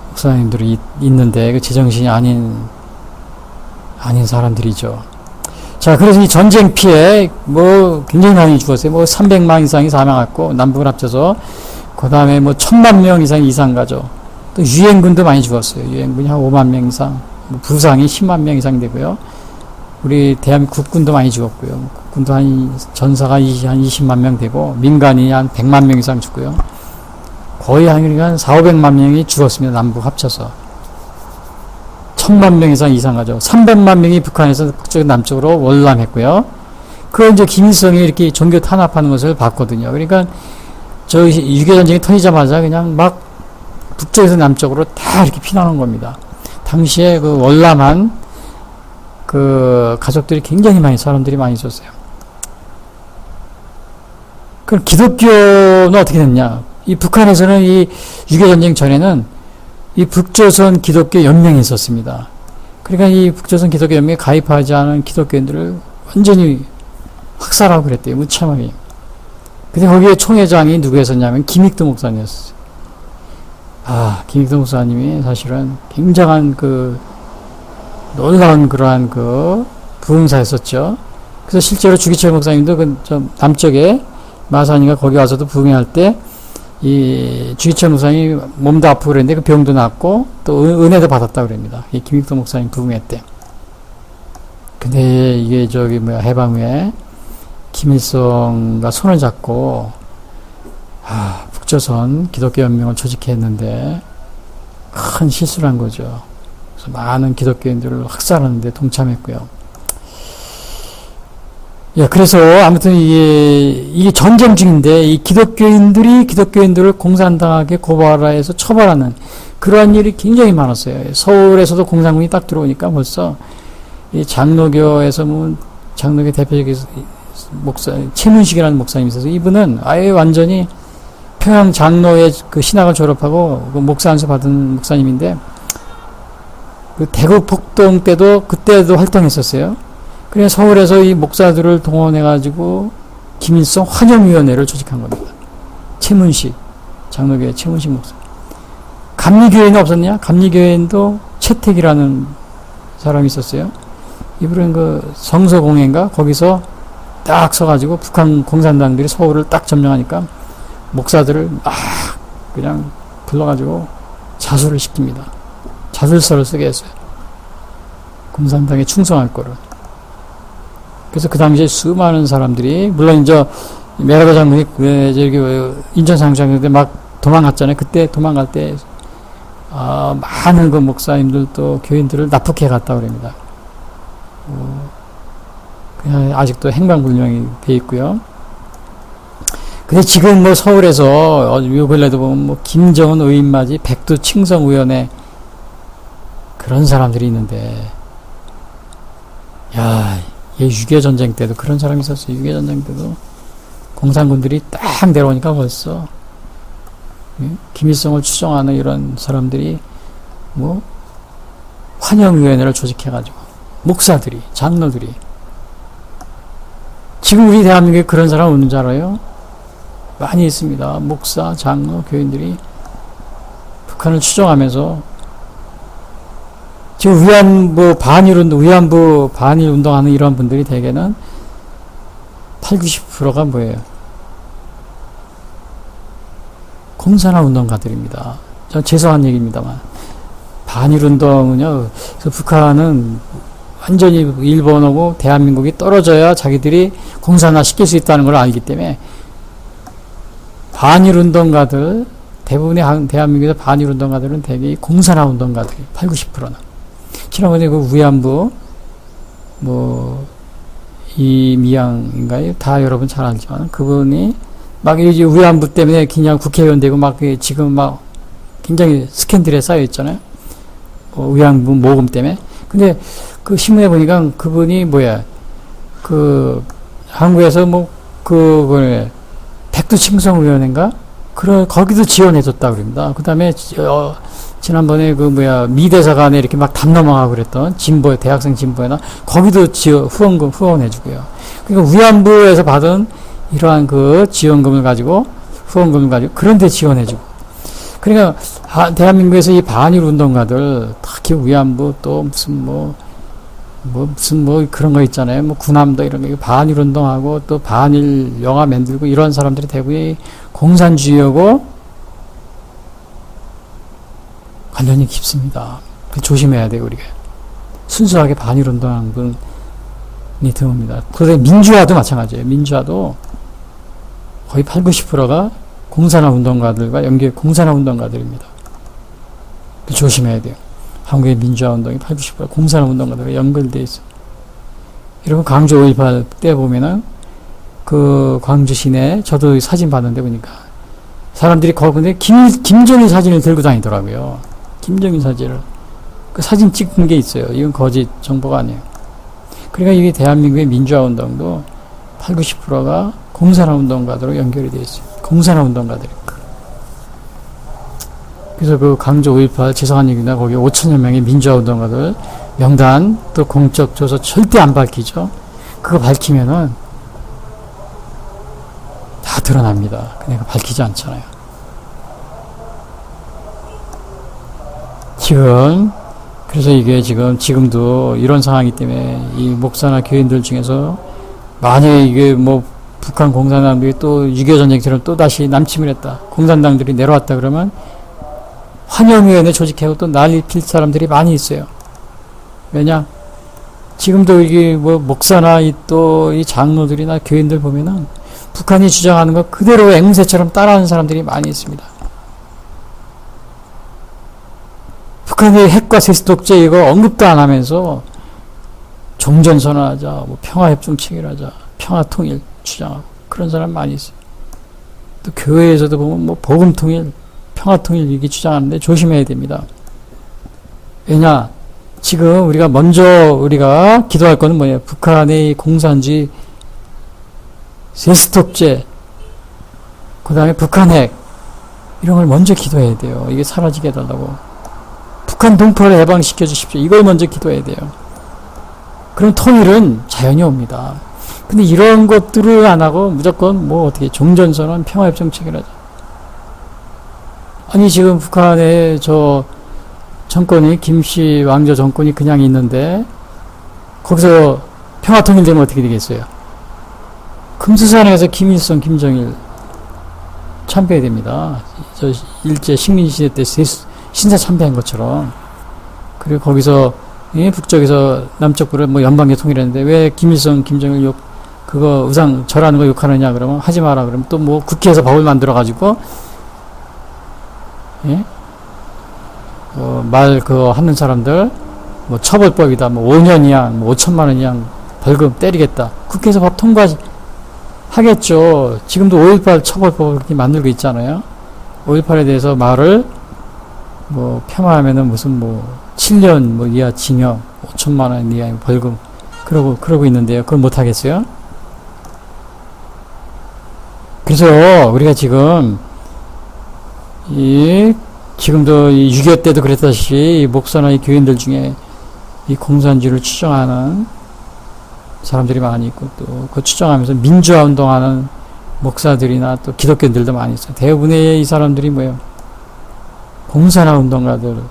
Speaker 2: 목사님들이 있는데 그 제정신이 아닌 사람들이죠. 자, 그래서 이 전쟁 피해 뭐 굉장히 많이 죽었어요. 뭐 300만 이상이 사망했고 남북을 합쳐서 그 다음에 뭐 1000만 명 이상이 이산가죠. 또 유엔군도 많이 죽었어요. 유엔군이 한 5만 명 이상, 뭐 부상이 10만 명 이상 되고요. 우리 대한민국 국군도 많이 죽었고요. 국군도 전사가 한 20만 명 되고 민간이 한 100만 명 이상 죽고요. 거의 한 400~500만 명이 죽었습니다. 남북 합쳐서 1000만 명 이상 가죠. 300만 명이 북한에서 북쪽 남쪽으로 월남했고요. 그걸 이제 김일성이 이렇게 종교 탄압하는 것을 봤거든요. 그러니까 6.25 전쟁이 터지자마자 그냥 막 북쪽에서 남쪽으로 다 이렇게 피나는 겁니다. 당시에 그 월남한 가족들이 굉장히 사람들이 많이 있었어요. 그럼 기독교는 어떻게 됐냐? 이 북한에서는 이 6.25 전쟁 전에는 이 북조선 기독교 연맹이 있었습니다. 그러니까 이 북조선 기독교 연맹에 가입하지 않은 기독교인들을 완전히 학살하고 그랬대요. 무참하게. 근데 거기에 총회장이 누구였었냐면 김익도 목사님이었어요. 김익도 목사님이 사실은 굉장한 놀라운 그러한 부흥사였었죠. 그래서 실제로 주기철 목사님도 그 좀 남쪽에 마산인가 거기 와서도 부흥할 때 이 주기철 목사님이 몸도 아프고 그랬는데 그 병도 낫고 또 은혜도 받았다 그럽니다. 이 김익도 목사님 부흥회 때. 근데 이게 저기 뭐야 해방 후에 김일성과 손을 잡고 북조선 기독교 연맹을 조직했는데 큰 실수를 한 거죠. 그래서 많은 기독교인들을 학살하는데 동참했고요. 예, 그래서 아무튼 이게 전쟁 중인데 이 기독교인들을 공산당하게 고발해서 처벌하는 그러한 일이 굉장히 많았어요. 서울에서도 공산군이 딱 들어오니까 벌써 이 장로교에서 뭐 장로교 대표적인 목사 최문식이라는 목사님이 있어서 이분은 아예 완전히 평양 장로의 그 신학을 졸업하고 그 목사 안수 받은 목사님인데 그 대구 폭동 때도 그때도 활동했었어요. 그래서 서울에서 이 목사들을 동원해가지고 김일성 환영위원회를 조직한 겁니다. 최문식, 장로교회 최문식 목사. 감리교회는 없었냐? 감리교회도 최택이라는 사람이 있었어요. 이분은 그 성서공회인가? 거기서 딱 서가지고 북한 공산당들이 서울을 딱 점령하니까 목사들을 막 그냥 불러가지고 자수를 시킵니다. 자술서를 쓰게 했어요. 공산당에 충성할 거를. 그래서 그 당시에 수많은 사람들이, 물론 이제 메라바 장군이 저기 인천상장인데 막 도망갔잖아요. 그때 도망갈 때 많은 그 목사님들 또 교인들을 납북해 갔다 그럽니다. 그냥 아직도 행방불명이 돼 있고요. 근데 지금 뭐 서울에서 요 근래도 보면 뭐 김정은 의인맞이 백두 칭성위원회 그런 사람들이 있는데, 야, 얘 6.25 전쟁 때도 그런 사람이 있었어요. 6.25 전쟁 때도 공산군들이 딱 내려오니까 벌써 김일성을 추종하는 이런 사람들이 뭐 환영위원회를 조직해가지고 목사들이, 장로들이. 지금 우리 대한민국에 그런 사람 없는 줄 알아요? 많이 있습니다. 목사, 장로, 교인들이 북한을 추종하면서 지금 위안부 반일 운동하는 이런 분들이 대개는 80~90%가 뭐예요? 공산화 운동가들입니다. 전 죄송한 얘기입니다만. 반일 운동은요, 그래서 북한은 완전히 일본하고 대한민국이 떨어져야 자기들이 공산화 시킬 수 있다는 걸 알기 때문에 반일 운동가들, 대부분의 대한민국에서 반일 운동가들은 대개 공산화 운동가들이 80~90%는. 지난번에 그 위안부, 이미양인가요? 다 여러분 잘 알지만, 그분이 막 이제 위안부 때문에 그냥 국회의원 되고 막 지금 막 굉장히 스캔들에 쌓여 있잖아요. 위안부 모금 때문에. 근데 그 신문에 보니까 그분이 한국에서 백두칭성위원회인가? 거기도 지원해줬다 그럽니다. 그 다음에, 지난번에 미대사관에 이렇게 막 담 넘어가고 그랬던 대학생 진보회나 거기도 후원해주고요. 그러니까 위안부에서 받은 이러한 그 지원금을 가지고, 후원금을 가지고 그런 데 지원해주고. 그러니까, 대한민국에서 이 반일 운동가들, 특히 위안부 또 무슨 그런 거 있잖아요. 군함도 이런 거, 반일 운동하고 또 반일 영화 만들고 이런 사람들이 대부분 공산주의하고 관련이 깊습니다. 조심해야 돼요, 우리가. 순수하게 반일 운동하는 분이 드뭅니다. 그런데 민주화도 마찬가지예요. 민주화도 거의 80~90%가 공산화 운동가들과 공산화 운동가들입니다. 조심해야 돼요. 한국의 민주화 운동이 80~90% 공산화 운동가들과 연결되어 있어요. 여러분, 광주 5.18 때 보면은 그 광주 시내, 저도 사진 봤는데 보니까 사람들이 거기 김정일 사진을 들고 다니더라고요. 김정일 사진을. 그 사진 찍은 게 있어요. 이건 거짓 정보가 아니에요. 그러니까 이게 대한민국의 민주화 운동도 80~90%가 공산화 운동가들로 연결이 되어 있어요. 공산화 운동가들이. 그래서 그 광주 5.18 죄송한 얘기나 거기 5천여 명의 민주화 운동가들 명단 또 공적 조서 절대 안 밝히죠. 그거 밝히면은 다 드러납니다. 그러니까 밝히지 않잖아요. 그래서 이게 지금도 이런 상황이기 때문에 이 목사나 교인들 중에서 만약에 이게 뭐 북한 공산당들이 또 6.25 전쟁처럼 또 다시 남침을 했다. 공산당들이 내려왔다 그러면 환영위원회 조직하고 또 난리 필 사람들이 많이 있어요. 왜냐? 지금도 이게 뭐 목사나 또 이 장로들이나 교인들 보면은 북한이 주장하는 거 그대로 앵무새처럼 따라하는 사람들이 많이 있습니다. 북한의 핵과 세습 독재 이거 언급도 안 하면서 종전선언하자, 뭐 평화협정 체결하자, 평화통일 주장하고 그런 사람 많이 있어요. 또 교회에서도 보면 뭐 복음통일, 평화통일 이게 주장하는데 조심해야 됩니다. 왜냐? 지금 우리가 기도할 거는 뭐예요? 북한의 공산주의, 세습 독재, 그 다음에 북한 핵 이런 걸 먼저 기도해야 돼요. 이게 사라지게 해달라고. 북한 동포를 해방시켜 주십시오. 이걸 먼저 기도해야 돼요. 그럼 통일은 자연히 옵니다. 근데 이런 것들을 안 하고 무조건 뭐 어떻게 종전선언, 평화협정 체결하자. 아니 지금 북한의 정권이 김씨 왕조 정권이 그냥 있는데 거기서 평화통일되면 어떻게 되겠어요? 금수산에서 김일성, 김정일 참배해야 됩니다. 저 일제 식민지시대 때 신사 참배한 것처럼. 그리고 거기서 북쪽에서 남쪽으로 뭐 연방계 통일했는데 왜 김일성, 김정일 그거 의상 절하는 거 욕하느냐 그러면 하지 마라 그러면 또 뭐 국회에서 법을 만들어 가지고 말 그거 하는 사람들 뭐 처벌법이다 뭐 5년 이상 뭐 5천만 원 이상 벌금 때리겠다 국회에서 법 통과하겠죠. 지금도 5.18 처벌법을 그렇게 만들고 있잖아요. 5.18에 대해서 말을 뭐 폄하하면은 무슨 뭐 7년 뭐 이하 징역 5천만 원 이하 벌금 그러고 있는데요. 그걸 못 하겠어요? 그래서 우리가 지금 지금도 이 6.25 때도 그랬다시피 이 목사나 이 교인들 중에 이 공산주의를 추정하는 사람들이 많이 있고 또 그 추정하면서 민주화 운동하는 목사들이나 또 기독교인들도 많이 있어요. 대부분의 이 사람들이 뭐예요? 공산화 운동가들.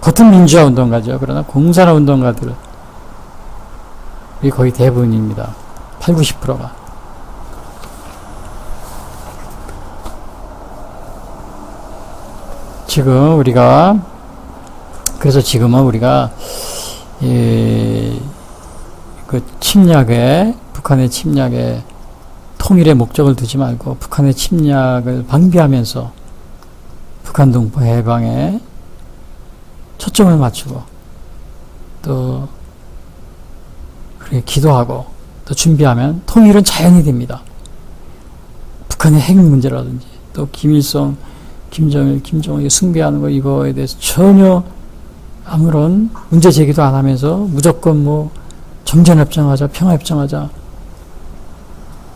Speaker 2: 겉은 민주화 운동가죠. 그러나 공산화 운동가들이 거의 대부분입니다. 8, 90%가. 그래서 지금은 우리가 그 북한의 침략에 통일의 목적을 두지 말고 북한의 침략을 방비하면서 북한 동포 해방에 초점을 맞추고 또 그렇게 기도하고 또 준비하면 통일은 자연히 됩니다. 북한의 핵 문제라든지 또 김일성, 김정일, 김정은이 숭배하는 거 이거에 대해서 전혀 아무런 문제 제기도 안 하면서 무조건 뭐 정전협정하자, 평화협정하자,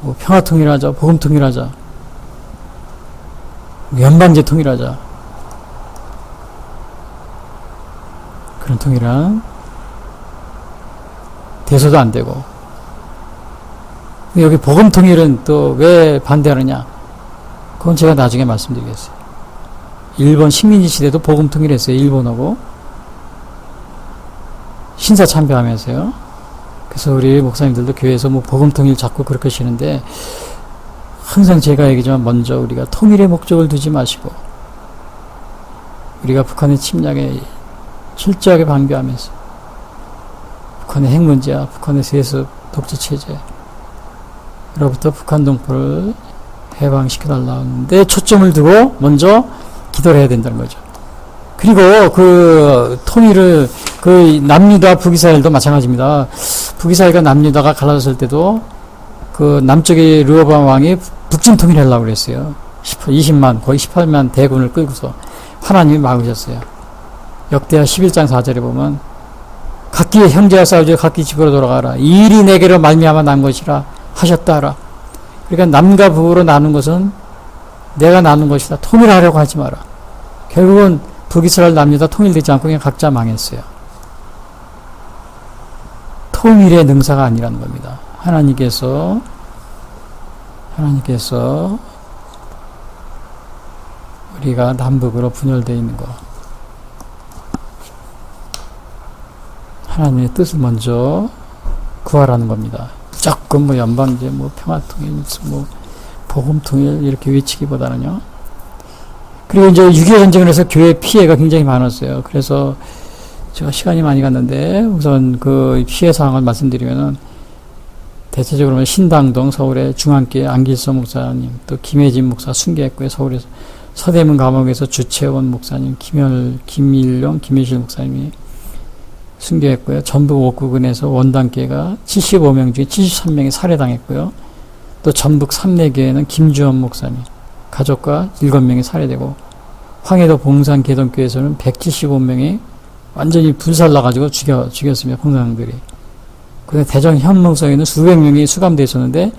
Speaker 2: 뭐 평화통일하자, 복음통일하자, 연방제 통일하자. 그런 통일은 돼서도 안 되고. 여기 복음통일은 또 왜 반대하느냐? 그건 제가 나중에 말씀드리겠어요. 일본 식민지 시대도 복음통일했어요. 일본하고 신사 참배하면서요. 그래서 우리 목사님들도 교회에서 뭐 복음통일 자꾸 그렇게 하시는데 항상 제가 얘기지만 먼저 우리가 통일의 목적을 두지 마시고 우리가 북한의 침략에 철저하게 방비하면서 북한의 핵 문제야, 북한의 세습 독재 체제로부터 북한 동포를 해방시켜달라는데 초점을 두고 먼저 기도를 해야 된다는 거죠. 그리고 그 통일을 그 남유다 북이스라엘도 마찬가지입니다. 북이스라엘과 남유다가 갈라졌을 때도 그 남쪽의 르호보암 왕이 북진 통일하려고 그랬어요. 20만 거의 18만 대군을 끌고서 하나님이 막으셨어요. 역대하 11장 4절에 보면 각기 형제와 싸우지 각기 집으로 돌아가라. 이 일이 내게로 말미암아 난 것이라 하셨다 하라. 그러니까 남과 북으로 나눈 것은 내가 나눈 것이다. 통일하려고 하지 마라. 결국은 북이스라엘 남유다 통일되지 않고 그냥 각자 망했어요. 통일의 능사가 아니라는 겁니다. 하나님께서 우리가 남북으로 분열되어 있는 것, 하나님의 뜻을 먼저 구하라는 겁니다. 무조건 뭐 연방제, 뭐 평화통일, 뭐 복음통일 이렇게 외치기보다는요. 그리고 이제 6.25 전쟁을 해서 교회 피해가 굉장히 많았어요. 그래서 제가 시간이 많이 갔는데 우선 그 피해 상황을 말씀드리면은 대체적으로 신당동 서울의 중앙교회 안길성 목사님, 또 김혜진 목사 순교했고요. 서울에서 서대문 감옥에서 주채원 목사님, 김일용, 김혜실 목사님이 순교했고요. 전북 옥구군에서 원당교회가 75명 중에 73명이 살해당했고요. 또 전북 삼례교회는 김주원 목사님, 가족과 7명이 살해되고, 황해도 봉산 계동교회에서는 175명이 완전히 불살라가지고 죽였습니다. 공산당들이. 근데 대전 현몽성에는 수백 명이 수감되어 있었는데,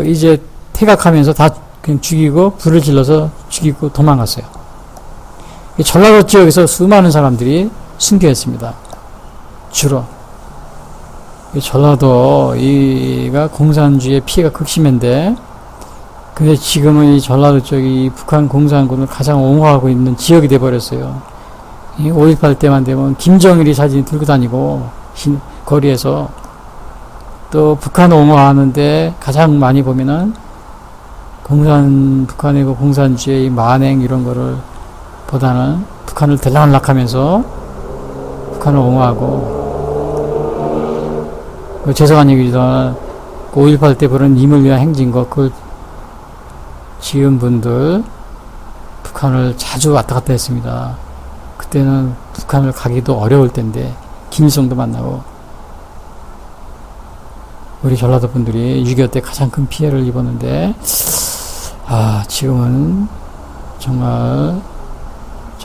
Speaker 2: 이제 퇴각하면서 다 그냥 죽이고, 불을 질러서 죽이고 도망갔어요. 전라도 지역에서 수많은 사람들이 순교했습니다. 주로. 전라도가 공산주의의 피해가 극심한데, 근데 지금은 이 전라도 쪽이 북한 공산군을 가장 옹호하고 있는 지역이 돼버렸어요. 5.18 때만 되면 김정일이 사진 들고 다니고, 거리에서. 또 북한 옹호하는데 가장 많이 보면은 북한의 그 공산주의 만행 이런 거를 보다는 북한을 들락날락하면서 북한을 옹호하고, 재성한 얘기지만 5.18 때 그런 임을 위한 행진과 그걸 지은 분들 북한을 자주 왔다 갔다 했습니다. 그때는 북한을 가기도 어려울 때인데 김일성도 만나고, 우리 전라도 분들이 6.25 때 가장 큰 피해를 입었는데, 지금은 정말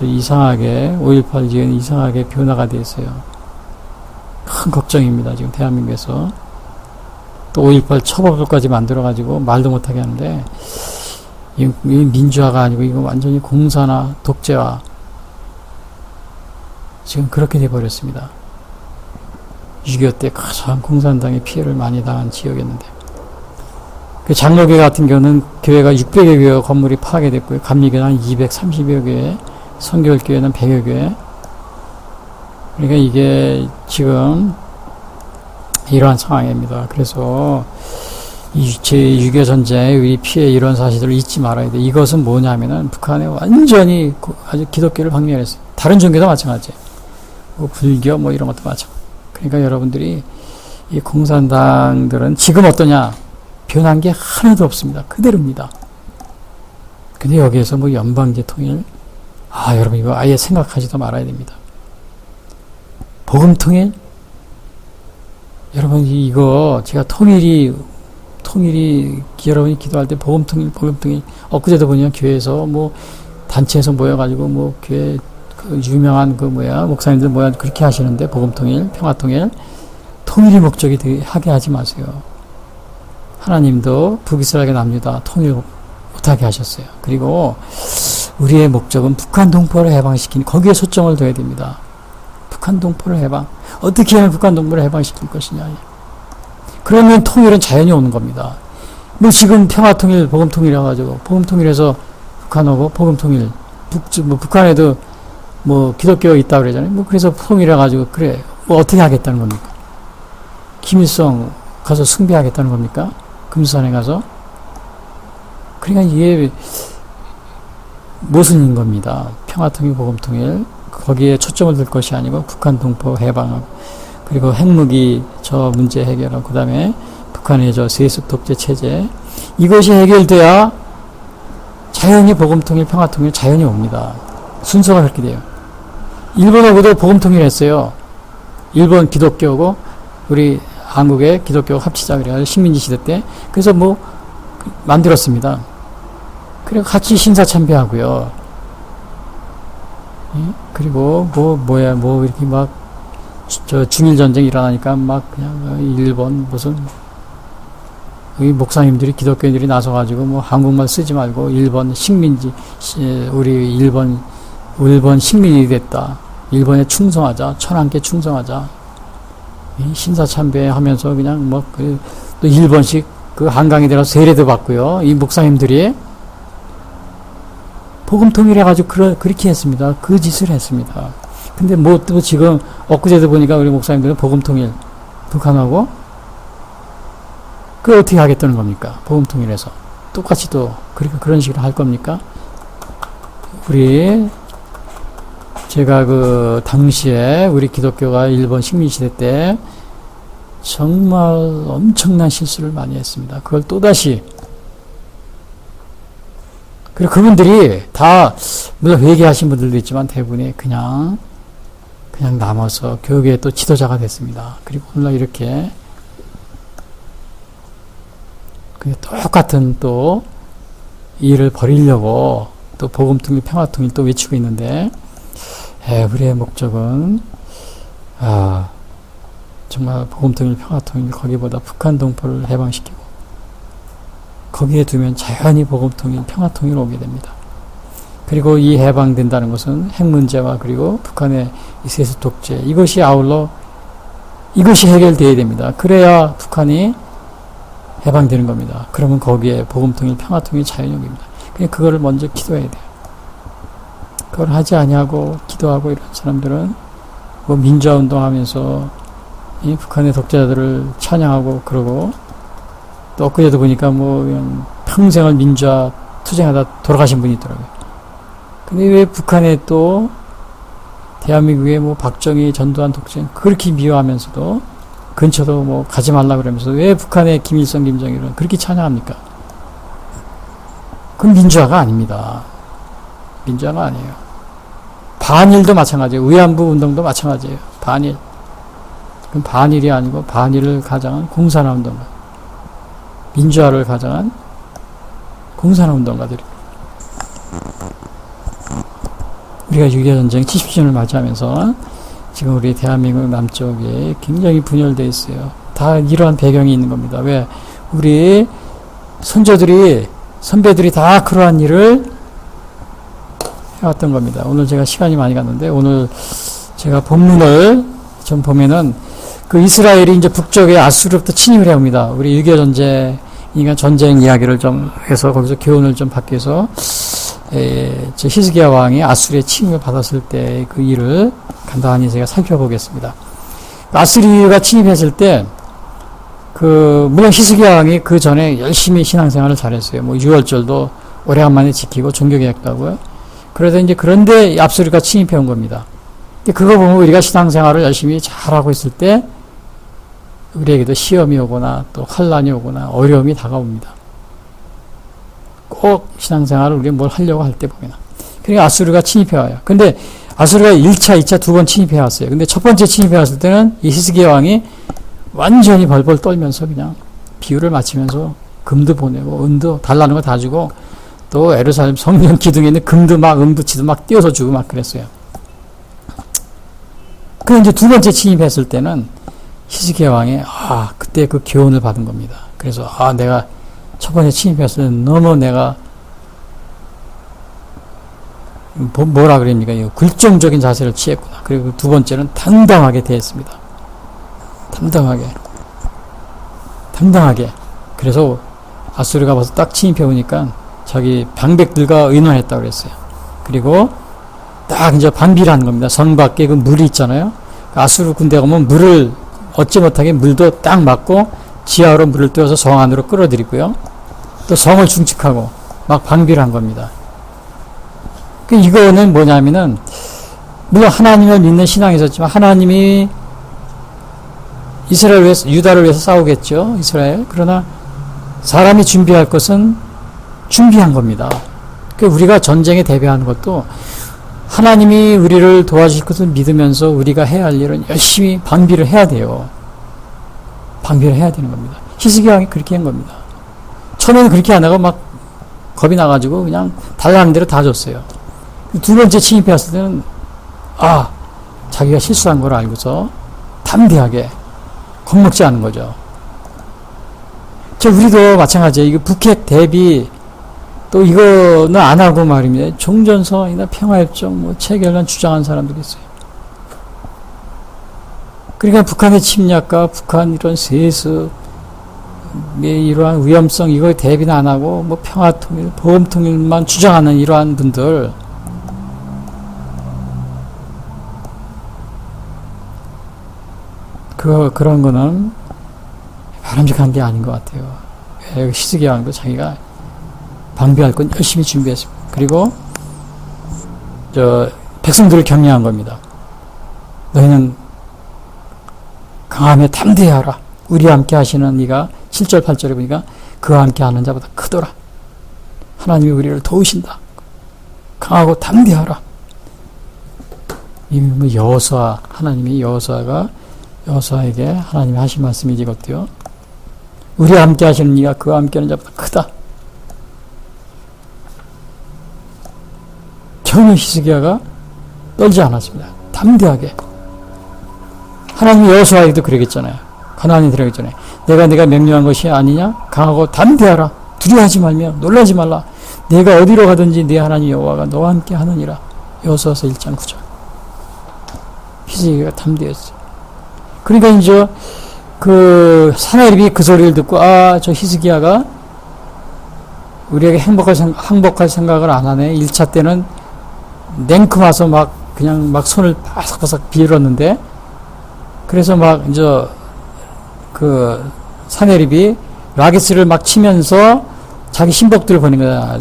Speaker 2: 이상하게 5.18 이후에는 이상하게 변화가 되어 있어요. 큰 걱정입니다. 지금 대한민국에서. 또 5.18 처벌법까지 만들어가지고 말도 못하게 하는데, 이 민주화가 아니고 이거 완전히 공산화, 독재화. 지금 그렇게 돼버렸습니다. 6.25 때 가장 공산당의 피해를 많이 당한 지역이었는데, 그 장로교회 같은 경우는 교회가 600여 개 건물이 파괴됐고요. 감리교회는 한 230여 개, 성결교회는 100여 개. 그러니까 이게 지금 이러한 상황입니다. 그래서 제6.25 전쟁의 피해 이런 사실들을 잊지 말아야 돼. 이것은 뭐냐면은 북한에 완전히 아주 기독교를 박멸했어요. 다른 종교도 마찬가지예요. 뭐 불교 뭐 이런 것도 마찬가지. 그러니까 여러분들이 이 공산당들은 지금 어떠냐? 변한 게 하나도 없습니다. 그대로입니다. 근데 여기에서 뭐 연방제 통일, 여러분 이거 아예 생각하지도 말아야 됩니다. 복음 통일? 여러분 이거 제가 통일이 여러분이 기도할 때 복음 통일. 엊그제도 보니까 교회에서 뭐 단체에서 모여가지고 뭐 교회 그 유명한 목사님들 그렇게 하시는데, 복음 통일, 평화 통일, 통일이 목적이 하게 하지 마세요. 하나님도 북이스라엘에게 납니다. 통일 못하게 하셨어요. 그리고 우리의 목적은 북한 동포를 해방시키는, 거기에 초점을 둬야 됩니다. 북한 동포를 해방. 어떻게 하면 북한 동포를 해방시킬 것이냐. 그러면 통일은 자연히 오는 겁니다. 뭐 지금 평화통일, 복음통일해가지고, 복음통일해서 북한하고 복음통일, 북한에도 뭐 기독교 있다고 그러잖아요. 뭐 그래서 통일해가지고, 그래. 뭐 어떻게 하겠다는 겁니까? 김일성 가서 숭배하겠다는 겁니까? 금수산에 가서? 그러니까 이게 모순인 겁니다. 평화통일, 복음통일. 거기에 초점을 둘 것이 아니고 북한 동포 해방하고, 그리고 핵무기 저 문제 해결하고, 그 다음에 북한의 저 세습 독재 체제, 이것이 해결돼야 자연히 복음통일, 평화통일 자연히 옵니다. 순서가 그렇게 돼요. 일본하고도 복음통일 했어요. 일본 기독교고 우리 한국의 기독교 합치자 그래가지고 식민지 시대 때. 그래서 뭐 만들었습니다. 그리고 같이 신사참배하고요. 그리고 이렇게 막 중일전쟁 일어나니까 막 그냥 일본 무슨 이 목사님들이, 기독교인들이 나서가지고 뭐 한국말 쓰지 말고 일본 식민지, 우리 일본 식민이 됐다. 일본에 충성하자. 천황께 충성하자. 신사참배 하면서 그냥 또 일본식 그 한강에 들어가서 세례도 받고요. 이 목사님들이 복음 통일해가지고 그렇게 했습니다. 그 짓을 했습니다. 근데 뭐 또 지금 엊그제도 보니까 우리 목사님들은 복음 통일, 북한하고 그 어떻게 하겠다는 겁니까? 보험통일해서 똑같이 또 그런 식으로 할 겁니까? 제가 그 당시에 우리 기독교가 일본 식민시대 때 정말 엄청난 실수를 많이 했습니다. 그걸 또다시 그리고 그분들이 다 물론 회개하신 분들도 있지만 대부분이 그냥 남아서 교육의 또 지도자가 됐습니다. 그리고 오늘날 이렇게 똑같은 또 일을 벌이려고 또 복음통일, 평화통일 또 외치고 있는데 우리의 목적은 정말 복음통일, 평화통일 거기보다 북한 동포를 해방시키고 거기에 두면 자연히 복음통일, 평화통일 오게 됩니다. 그리고 이 해방된다는 것은 핵 문제와 그리고 북한의 이 세습 독재 이것이 아울러 이것이 해결되어야 됩니다. 그래야 북한이 해방되는 겁니다. 그러면 거기에 복음통일, 평화통일, 자연역입니다. 그냥 그거를 먼저 기도해야 돼요. 그걸 하지 아니하고 기도하고 이런 사람들은 뭐 민주화운동 하면서 이 북한의 독재자들을 찬양하고 그러고 또 엊그제도 보니까 뭐 그냥 평생을 민주화 투쟁하다 돌아가신 분이 있더라고요. 근데 왜 북한에 또 대한민국의 뭐 박정희, 전두환 독재 그렇게 미워하면서도 근처도 뭐 가지 말라 그러면서 왜 북한의 김일성, 김정일은 그렇게 찬양합니까? 그건 민주화가 아닙니다. 민주화가 아니에요. 반일도 마찬가지예요. 위안부 운동도 마찬가지예요. 반일. 그건 반일이 아니고 반일을 가장한 공산화운동가. 민주화를 가장한 공산화운동가들입니다. 우리가 6.25 전쟁 70주년을 맞이하면서 지금 우리 대한민국 남쪽에 굉장히 분열되어 있어요. 다 이러한 배경이 있는 겁니다. 왜? 우리 선배들이 다 그러한 일을 해왔던 겁니다. 오늘 제가 시간이 많이 갔는데, 오늘 제가 본문을 좀 보면은, 그 이스라엘이 이제 북쪽에 아수르부터 침입을 해옵니다. 우리 6.25 전쟁, 그러니까 전쟁 이야기를 좀 해서 거기서 교훈을 좀 받기 위해서, 히스기야 왕이 아수르의 침입을 받았을 때 그 일을 간단히 제가 살펴보겠습니다. 아수르가 침입했을 때, 물론 히스기야 왕이 그 전에 열심히 신앙생활을 잘했어요. 뭐 6월절도 오래간만에 지키고 종교개혁도 하고요. 그런데 아수르가 침입해 온 겁니다. 그거 보면 우리가 신앙생활을 열심히 잘하고 있을 때 우리에게도 시험이 오거나 또 환란이 오거나 어려움이 다가옵니다. 꼭 신앙생활을 우리가 뭘 하려고 할 때 보면. 그러니까 아수르가 침입해 와요. 근데 아수르가 1차, 2차 두 번 침입해 왔어요. 근데 첫 번째 침입해 왔을 때는 이 히스기야 왕이 완전히 벌벌 떨면서 그냥 비유를 마치면서 금도 보내고 은도 달라는 거 다 주고 또 예루살렘 성전 기둥에 있는 금도 막 은부치도 막 띄워서 주고 막 그랬어요. 그 이제 두 번째 침입했을 때는 히스기야 왕이 그때 그 교훈을 받은 겁니다. 그래서 내가 첫 번째 침입했을 때 너무 내가 뭐라 그럽니까? 굴종적인 자세를 취했구나. 그리고 두 번째는 당당하게 대했습니다. 당당하게. 그래서 아수르가 벌써 딱 침입해 오니까 자기 방백들과 의논했다고 그랬어요. 그리고 딱 이제 반비를 한 겁니다. 성 밖에 그 물이 있잖아요. 아수르 군대가 오면 물을 얻지 못하게 물도 딱 막고 지하로 물을 띄워서 성 안으로 끌어들이고요. 또 성을 중축하고 막 방비를 한 겁니다. 이거는 뭐냐면은 물론 하나님을 믿는 신앙이 있었지만 하나님이 이스라엘 위해서, 유다를 위해서 싸우겠죠. 이스라엘. 그러나 사람이 준비할 것은 준비한 겁니다. 우리가 전쟁에 대비하는 것도 하나님이 우리를 도와주실 것을 믿으면서 우리가 해야 할 일은 열심히 방비를 해야 돼요. 방비를 해야 되는 겁니다. 히스기야 왕이 그렇게 한 겁니다. 처음에는 그렇게 안 하고 막 겁이 나가지고 그냥 달라는 대로 다 줬어요. 두 번째 침입했을 때는 자기가 실수한 걸 알고서 담대하게 겁먹지 않은 거죠. 우리도 마찬가지예요. 이거 북핵 대비 또 이거는 안 하고 말입니다. 종전선언이나 평화협정 뭐 체결만 주장한 사람들이 있어요. 그러니까 북한의 침략과 북한 이런 세습 이러한 위험성 이거 대비는 안 하고 뭐 평화통일, 보험통일만 주장하는 이러한 분들 그런 거는 바람직한 게 아닌 것 같아요. 히스기야 왕도 자기가 방비할 건 열심히 준비했습니다. 그리고 백성들을 격려한 겁니다. 너희는 강함에 담대하라. 우리와 함께 하시는 이가 7절 8절에 보니까 그와 함께 하는 자보다 크더라. 하나님이 우리를 도우신다. 강하고 담대하라. 이 여호수아, 하나님이 여호수아에게 하나님이 하신 말씀이지 이것도요. 우리와 함께 하시는 이가 그와 함께 하는 자보다 크다. 전혀 히스기야가 떨지 않았습니다. 담대하게. 하나님이 여호수아에게도 그러겠잖아요. 가나안에 들어가기 전에 내가 명령한 것이 아니냐? 강하고 담대하라. 두려워하지 말며 놀라지 말라. 내가 어디로 가든지 네 하나님 여호와가 너와 함께 하느니라. 여호수아서 1장 9절. 히스기야가 담대했어요. 그러니까 이제 사나엘이 그 소리를 듣고 저 히스기야가 우리에게 항복할 생각을 안 하네. 1차 때는 냉큼 와서 그냥 손을 바삭바삭 빌었는데, 그래서 사내립이 라기스를 치면서 자기 신복들을 보낸 거야.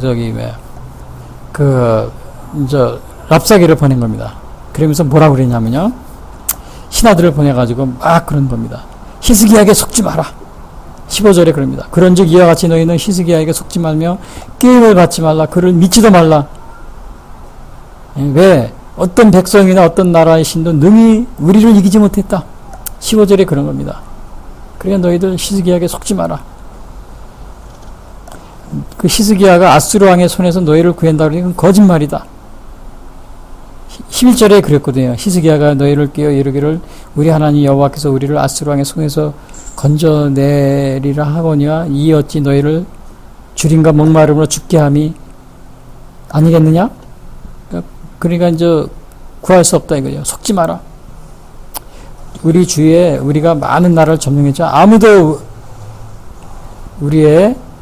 Speaker 2: 랍사게를 보낸 겁니다. 그러면서 뭐라 그랬냐면요. 신하들을 보내가지고 그런 겁니다. 히스기야에게 속지 마라. 15절에 그럽니다. 그런즉 이와 같이 너희는 히스기야에게 속지 말며 게임을 받지 말라. 그를 믿지도 말라. 왜? 어떤 백성이나 어떤 나라의 신도 능히 우리를 이기지 못했다. 15절에 그런 겁니다. 그러니까 너희들 히스기야에게 속지 마라. 그 히스기야가 아수르 왕의 손에서 너희를 구한다 그러니 그건 거짓말이다. 11절에 그랬거든요. 히스기야가 너희를 깨어 이르기를 우리 하나님 여호와께서 우리를 아수르 왕의 손에서 건져내리라 하거니와 이 어찌 너희를 주림과 목마름으로 죽게 함이 아니겠느냐? 그러니까 이제 구할 수 없다 이거죠. 속지 마라. 우리 주위에 우리가 많은 나라를 점령했죠. 아무도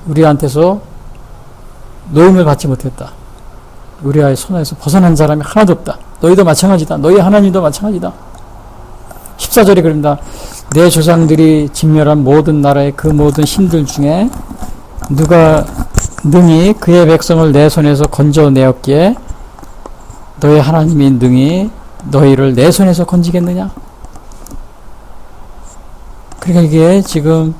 Speaker 2: 우리한테서 노움을 받지 못했다. 우리의 손에서 벗어난 사람이 하나도 없다. 너희도 마찬가지다. 너희 하나님도 마찬가지다. 14절에 그럽니다. 내 조상들이 진멸한 모든 나라의 그 모든 신들 중에 누가 능히 그의 백성을 내 손에서 건져내었기에 너희 하나님이 능히 너희를 내 손에서 건지겠느냐? 그러니까 이게 지금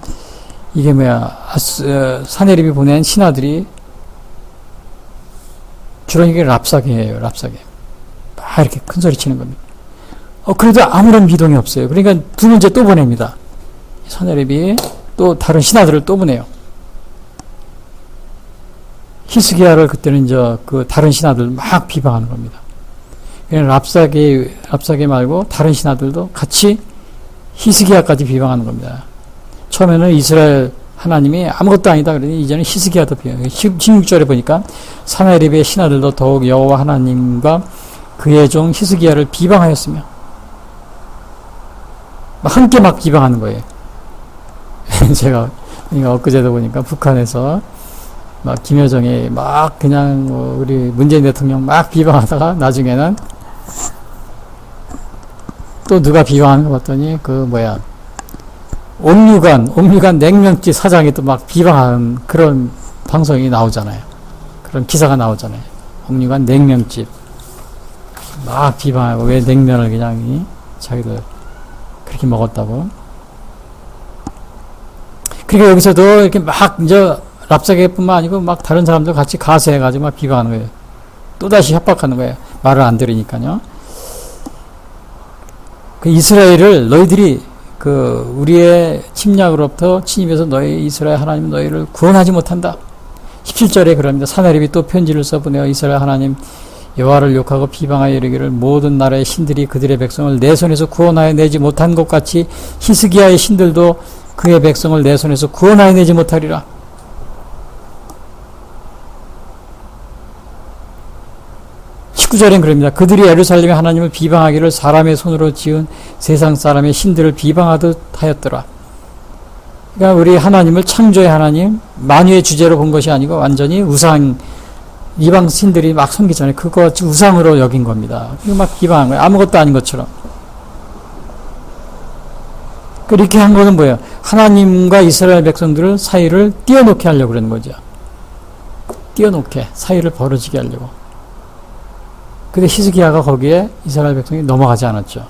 Speaker 2: 사내립이 보낸 신하들이 주로 이게 랍사게예요. 랍사게. 막 이렇게 큰 소리 치는 겁니다. 그래도 아무런 비동이 없어요. 그러니까 두 번째 또 보냅니다. 사내립이 또 다른 신하들을 또 보내요. 히스기야를 그때는 다른 신하들 막 비방하는 겁니다. 랍사게 말고 다른 신하들도 같이 히스기야까지 비방하는 겁니다. 처음에는 이스라엘 하나님이 아무것도 아니다 그러니 이제는 히스기야도 비방해요. 16절에 보니까 사나립의 신하들도 더욱 여호와 하나님과 그의 종 히스기야를 비방하였으며 함께 막 비방하는 거예요. 제가 엊그제도 보니까 북한에서 김여정이 그냥 우리 문재인 대통령 막 비방하다가 나중에는 또 누가 비방하는 거 봤더니 옥류관 냉면집 사장이 또 막 비방하는 그런 방송이 나오잖아요. 그런 기사가 나오잖아요. 옥류관 냉면집 막 비방하고 왜 냉면을 그냥 자기들 그렇게 먹었다고. 그러니까 여기서도 이렇게 랍사게뿐만 아니고 다른 사람들 같이 가세해가지고 비방하는 거예요. 또다시 협박하는 거예요. 말을 안 들으니까요. 이스라엘을 너희들이 우리의 침략으로부터 침입해서 너희 이스라엘 하나님 너희를 구원하지 못한다. 17절에 그럽니다. 사내립이 또 편지를 써보내어 이스라엘 하나님 여호와를 욕하고 비방하여 이르기를 모든 나라의 신들이 그들의 백성을 내 손에서 구원하여 내지 못한 것 같이 히스기야의 신들도 그의 백성을 내 손에서 구원하여 내지 못하리라. 19절엔 그럽니다. 그들이 예루살렘의 하나님을 비방하기를 사람의 손으로 지은 세상 사람의 신들을 비방하듯 하였더라. 그러니까 우리 하나님을 창조의 하나님, 만유의 주제로 본 것이 아니고 완전히 우상, 이방 신들이 막 섬기잖아요. 그거 우상으로 여긴 겁니다. 막 비방한 거예요. 아무것도 아닌 것처럼. 그렇게 한 거는 뭐예요? 하나님과 이스라엘 백성들을 사이를 띄어놓게 하려고 그러는 거죠. 띄어놓게, 사이를 벌어지게 하려고. 근데 히스기야가 거기에 이스라엘 백성이 넘어가지 않았죠.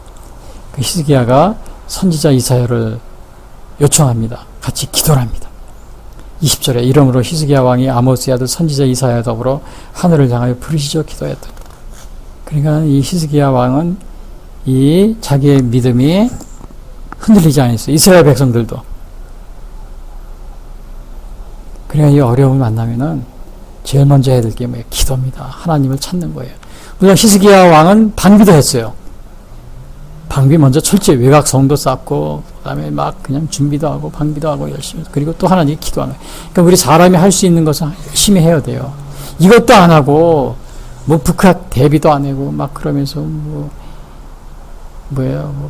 Speaker 2: 그 히스기야가 선지자 이사야를 요청합니다. 같이 기도를 합니다. 20절에 이러므로 히스기야 왕이 아모스의 아들 선지자 이사야와 더불어 하늘을 향하여 부르짖어 기도했다. 그러니까 이 히스기야 왕은 이 자기의 믿음이 흔들리지 않았어요. 이스라엘 백성들도. 그러니까 이 어려움을 만나면은 제일 먼저 해야 될 게 뭐예요? 기도입니다. 하나님을 찾는 거예요. 물론 히스기야 왕은 방비도 했어요. 방비 먼저 철저히 외곽성도 쌓고 그다음에 막 그냥 준비도 하고 방비도 하고 열심히 그리고 또 하나님께 기도하는 거예요. 그러니까 우리 사람이 할 수 있는 것은 열심히 해야 돼요. 이것도 안 하고 뭐 북핵 대비도 안 하고 막 그러면서 뭐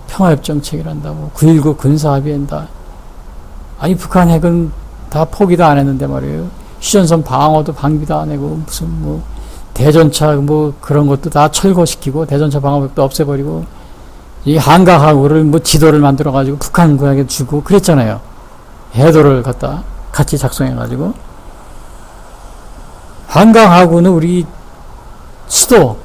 Speaker 2: 평화협정책이란다, 뭐 9.19 군사합의한다. 아니 북한 핵은 다 포기도 안 했는데 말이에요. 휴전선 방어도 방비도 안 하고 무슨 뭐 대전차 뭐 그런 것도 다 철거시키고 대전차 방어벽도 없애버리고 이 한강하고를 뭐 지도를 만들어 가지고 북한군에게 주고 그랬잖아요. 해도를 갖다 같이 작성해 가지고 한강하고는 우리 수도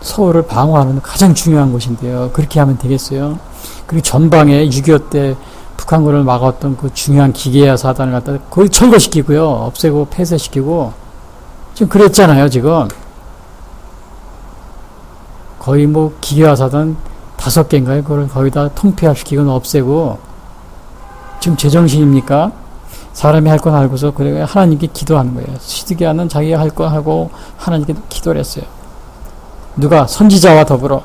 Speaker 2: 서울을 방어하는 가장 중요한 곳인데요. 그렇게 하면 되겠어요. 그리고 전방에 6.25 때 북한군을 막았던 그 중요한 기계야 사단을 갖다 거의 철거시키고요. 없애고 폐쇄시키고 지금 그랬잖아요. 지금 거의 뭐 기계화 사단 5개인가요? 그걸 거의 다 통폐합시키고 없애고 지금 제정신입니까? 사람이 할 건 알고서 그래 하나님께 기도하는 거예요. 히스기야는 자기가 할 거 하고 하나님께 기도를 했어요. 누가? 선지자와 더불어.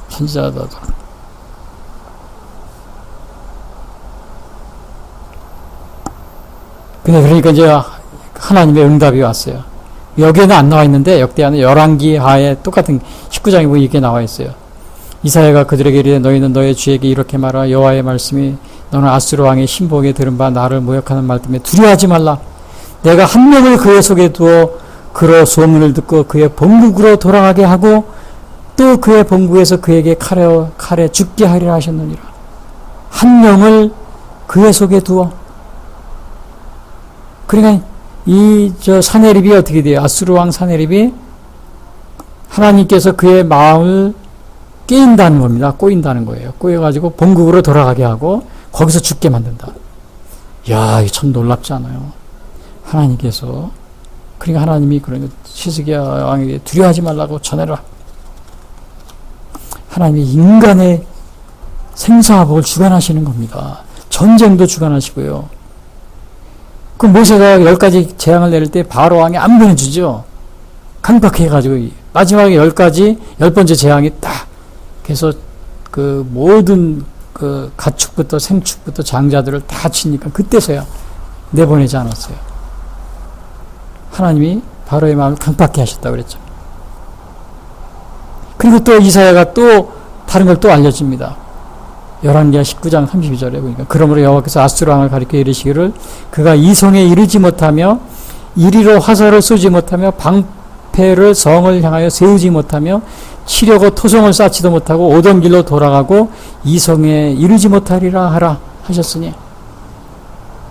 Speaker 2: 선지자와 더불어. 그러니까 이제 하나님의 응답이 왔어요. 여기에는 안 나와 있는데 역대하는 열왕기하에 똑같은 19장에 보면 이렇게 나와 있어요. 이사야가 그들에게 이르되 너희는 너의 주에게 이렇게 말하라. 여호와의 말씀이 너는 아수르 왕의 신복에 들은 바 나를 모욕하는 말 때문에 두려워하지 말라. 내가 한 명을 그의 속에 두어 그로 소문을 듣고 그의 본국으로 돌아가게 하고 또 그의 본국에서 그에게 칼에 죽게 하리라 하셨느니라. 한 명을 그의 속에 두어. 그러니까 사네립이 어떻게 돼요? 아수르 왕 사네립이 하나님께서 그의 마음을 깨인다는 겁니다. 꼬인다는 거예요. 꼬여가지고 본국으로 돌아가게 하고 거기서 죽게 만든다. 이야, 이거 참 놀랍지 않아요? 하나님께서 그러니까 하나님이 그러니까 히스기야 왕에게 두려워하지 말라고 전해라. 하나님이 인간의 생사복을 주관하시는 겁니다. 전쟁도 주관하시고요. 그 모세가 10가지 재앙을 내릴 때 바로 왕이 안 보내주죠. 강박해가지고 마지막에 10번째 재앙이 딱 그래서 그 모든 그 가축부터 생축부터 장자들을 다 치니까 그때서야 내보내지 않았어요. 하나님이 바로의 마음을 강박해 하셨다고 그랬죠. 그리고 또 이사야가 또 다른 걸 또 알려줍니다. 열왕기하 19장 32절에 보니까 그러므로 여호와께서 아수르 왕을 가리켜 이르시기를 그가 이 성에 이르지 못하며 이리로 화살을 쏘지 못하며 방패를 성을 향하여 세우지 못하며 치려고 토성을 쌓지도 못하고 오던 길로 돌아가고 이 성에 이르지 못하리라 하라 하셨으니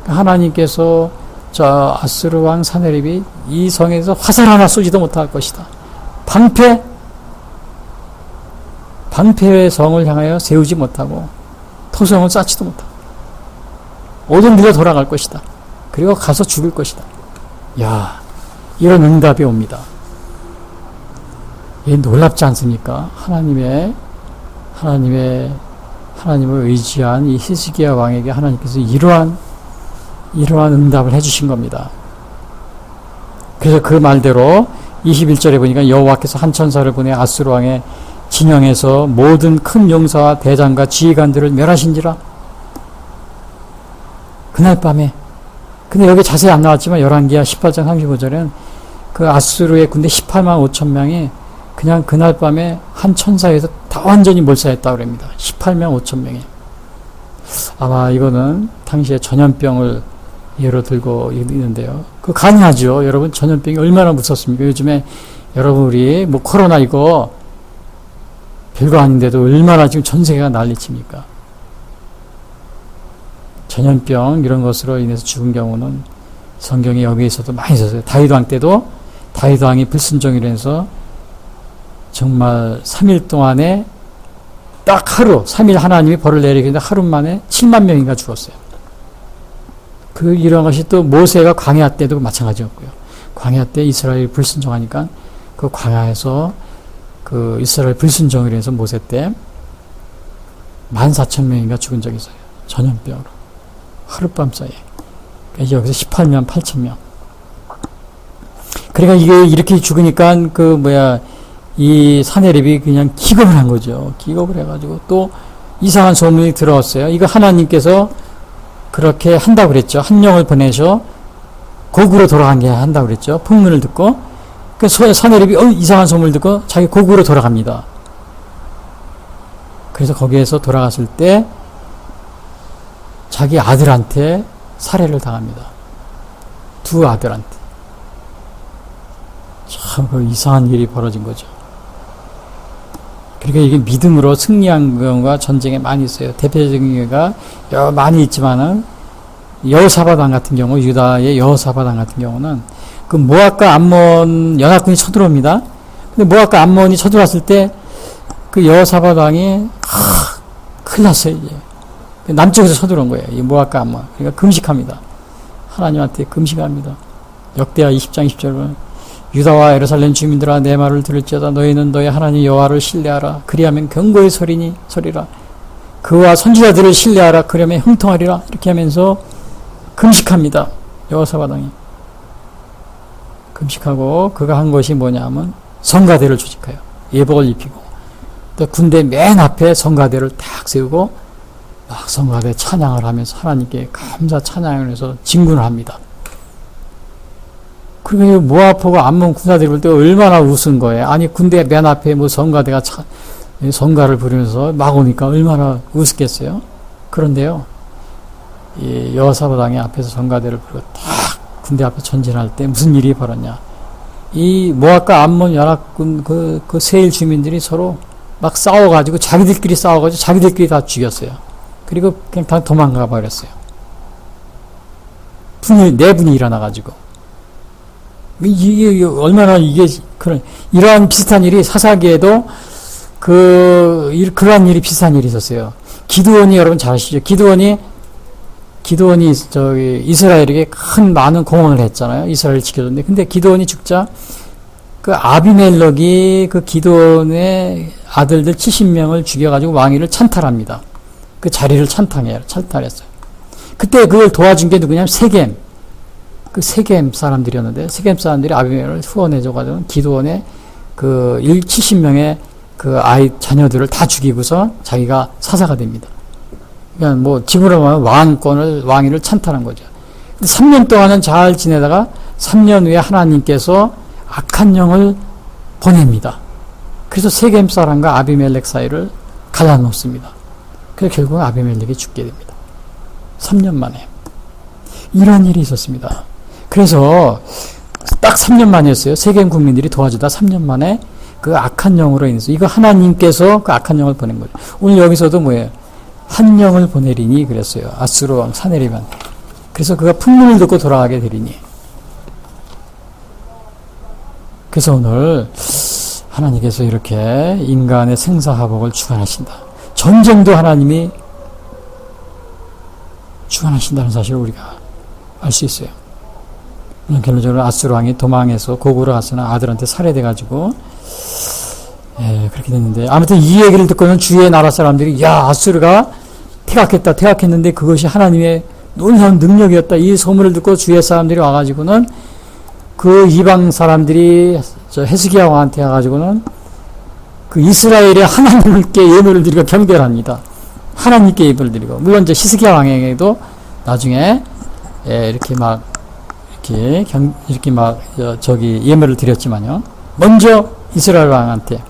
Speaker 2: 하나님께서 저 아수르 왕 사네립이 이 성에서 화살 하나 쏘지도 못할 것이다. 방패의 성을 향하여 세우지 못하고 토성을 쌓지도 못하고 오던 길로 돌아갈 것이다. 그리고 가서 죽을 것이다. 야, 이런 응답이 옵니다. 이게 놀랍지 않습니까? 하나님을 의지한 이 히스기야 왕에게 하나님께서 이러한 응답을 해주신 겁니다. 그래서 그 말대로 21절에 보니까 여호와께서 한 천사를 보내 아수르 왕의 진영에서 모든 큰 용사와 대장과 지휘관들을 멸하신지라. 그날 밤에. 근데 여기 자세히 안 나왔지만 열왕기하 18장 35절에는 그 아수르의 군대 18만 5천 명이 그냥 그날 밤에 한 천사에서 다 완전히 몰살했다고 합니다. 18만 5천 명이. 아마 이거는 당시에 전염병을 예로 들고 있는데요. 그 가능하죠. 여러분 전염병이 얼마나 무섭습니까? 요즘에 여러분 우리 뭐 코로나 이거 별거 아닌데도 얼마나 지금 전 세계가 난리칩니까? 전염병 이런 것으로 인해서 죽은 경우는 성경에 여기에 있어도 많이 있었어요. 다윗 왕 때도 다윗 왕이 불순종으로 해서 정말 3일 동안에 딱 하루, 3일 하나님이 벌을 내리는데 하루 만에 7만 명인가 죽었어요. 이런 것이 또 모세가 광야 때도 마찬가지였고요. 광야 때 이스라엘 불순종하니까 그 광야에서 그 이스라엘 불순종으로 해서 모세 때 14,000명인가 죽은 적이 있어요. 전염병으로. 하룻밤 사이에. 그러니까 여기서 18만 8,000명. 그러니까 이게 이렇게 죽으니까 이 사내립이 그냥 기겁을 한 거죠. 기겁을 해가지고 또 이상한 소문이 들어왔어요. 이거 하나님께서 그렇게 한다고 그랬죠. 한 영을 보내셔 고국으로 돌아가게 한다고 그랬죠. 풍문을 듣고. 그 사내립이 이상한 소문을 듣고 자기 고국으로 돌아갑니다. 그래서 거기에서 돌아갔을 때 자기 아들한테 살해를 당합니다. 두 아들한테. 참 이상한 일이 벌어진 거죠. 그러니까 이게 믿음으로 승리한 경우가 전쟁에 많이 있어요. 대표적인 경우가 많이 있지만은 여호사밧 왕 같은 경우, 유다의 여호사밧 왕 같은 경우는 그 모압과 암몬 연합군이 쳐들어옵니다. 근데 모압과 암몬이 쳐들어왔을 때 그 여호사밧 왕이 큰일 났어요. 이제 남쪽에서 쳐들어온 거예요. 이 모압과 암몬. 그러니까 금식합니다. 하나님한테 금식합니다. 역대하 20장 20절은 유다와 예루살렘 주민들아 내 말을 들을지어다 너희는 너희 하나님 여호와를 신뢰하라. 그리하면 경고의 소리라. 그와 선지자들을 신뢰하라. 그러면 형통하리라. 이렇게 하면서 금식합니다. 여호사밧 왕이. 금식하고 그가 한 것이 뭐냐면 성가대를 조직해요. 예복을 입히고 또 군대 맨 앞에 성가대를 딱 세우고 막 성가대 찬양을 하면서 하나님께 감사 찬양을 해서 진군을 합니다. 그리고 모압하고 암몬 군사들이 볼 때 얼마나 웃은 거예요. 아니 군대 맨 앞에 성가대가 성가를 부르면서 막 오니까 얼마나 웃었겠어요. 그런데요, 이 여호사밧 왕이 앞에서 성가대를 부르고 딱 군대 앞에 전진할 때 무슨 일이 벌었냐? 이 모압과 암몬 연합군 그 세일 주민들이 서로 막 싸워가지고 자기들끼리 다 죽였어요. 그리고 그냥 다 도망가 버렸어요. 내분이 일어나가지고. 이게 얼마나 이러한 비슷한 일이 사사기에도 그러한 일이 비슷한 일이 있었어요. 기드온이 여러분 잘 아시죠? 기드온이 이스라엘에게 많은 공헌을 했잖아요. 이스라엘을 지켜줬는데. 근데 기드온이 죽자 그 아비멜렉이 그 기드온의 아들들 70명을 죽여가지고 왕위를 찬탈합니다. 그 자리를 찬탈했어요. 그때 그걸 도와준 게 누구냐면 세겜. 그 세겜 사람들이었는데 세겜 사람들이 아비멜렉을 후원해줘가지고 기드온의 70명의 그 자녀들을 다 죽이고서 자기가 사사가 됩니다. 그러니까 지금으로 말하면 왕위를 찬탈한 거죠. 3년 동안은 잘 지내다가 3년 후에 하나님께서 악한 영을 보냅니다. 그래서 세겜 사람과 아비멜렉 사이를 갈라놓습니다. 그래서 결국 아비멜렉이 죽게 됩니다. 3년 만에. 이런 일이 있었습니다. 그래서 딱 3년 만이었어요. 세겜 국민들이 도와주다 3년 만에 그 악한 영으로 인해서 이거 하나님께서 그 악한 영을 보낸 거예요. 오늘 여기서도 뭐예요? 한 영을 보내리니 그랬어요. 아수르 왕 사내립한테. 그래서 그가 풍문을 듣고 돌아가게 되리니. 그래서 오늘 하나님께서 이렇게 인간의 생사화복을 주관하신다. 전쟁도 하나님이 주관하신다는 사실을 우리가 알 수 있어요. 결론적으로 아수르 왕이 도망해서 고국으로 갔으나 아들한테 살해돼가지고 그렇게 됐는데 아무튼 이 얘기를 듣고는 주위의 나라 사람들이 야 아수르가 퇴각했는데 그것이 하나님의 놀라운 능력이었다. 이 소문을 듣고 주위의 사람들이 와가지고는 그 이방 사람들이 헤스기야 왕한테 와가지고는 그 이스라엘의 하나님께 예물을 드리고 경배합니다. 하나님께 예물을 드리고 물론 이제 히스기야 왕에게도 나중에 이렇게 예물을 드렸지만요. 먼저 이스라엘 왕한테.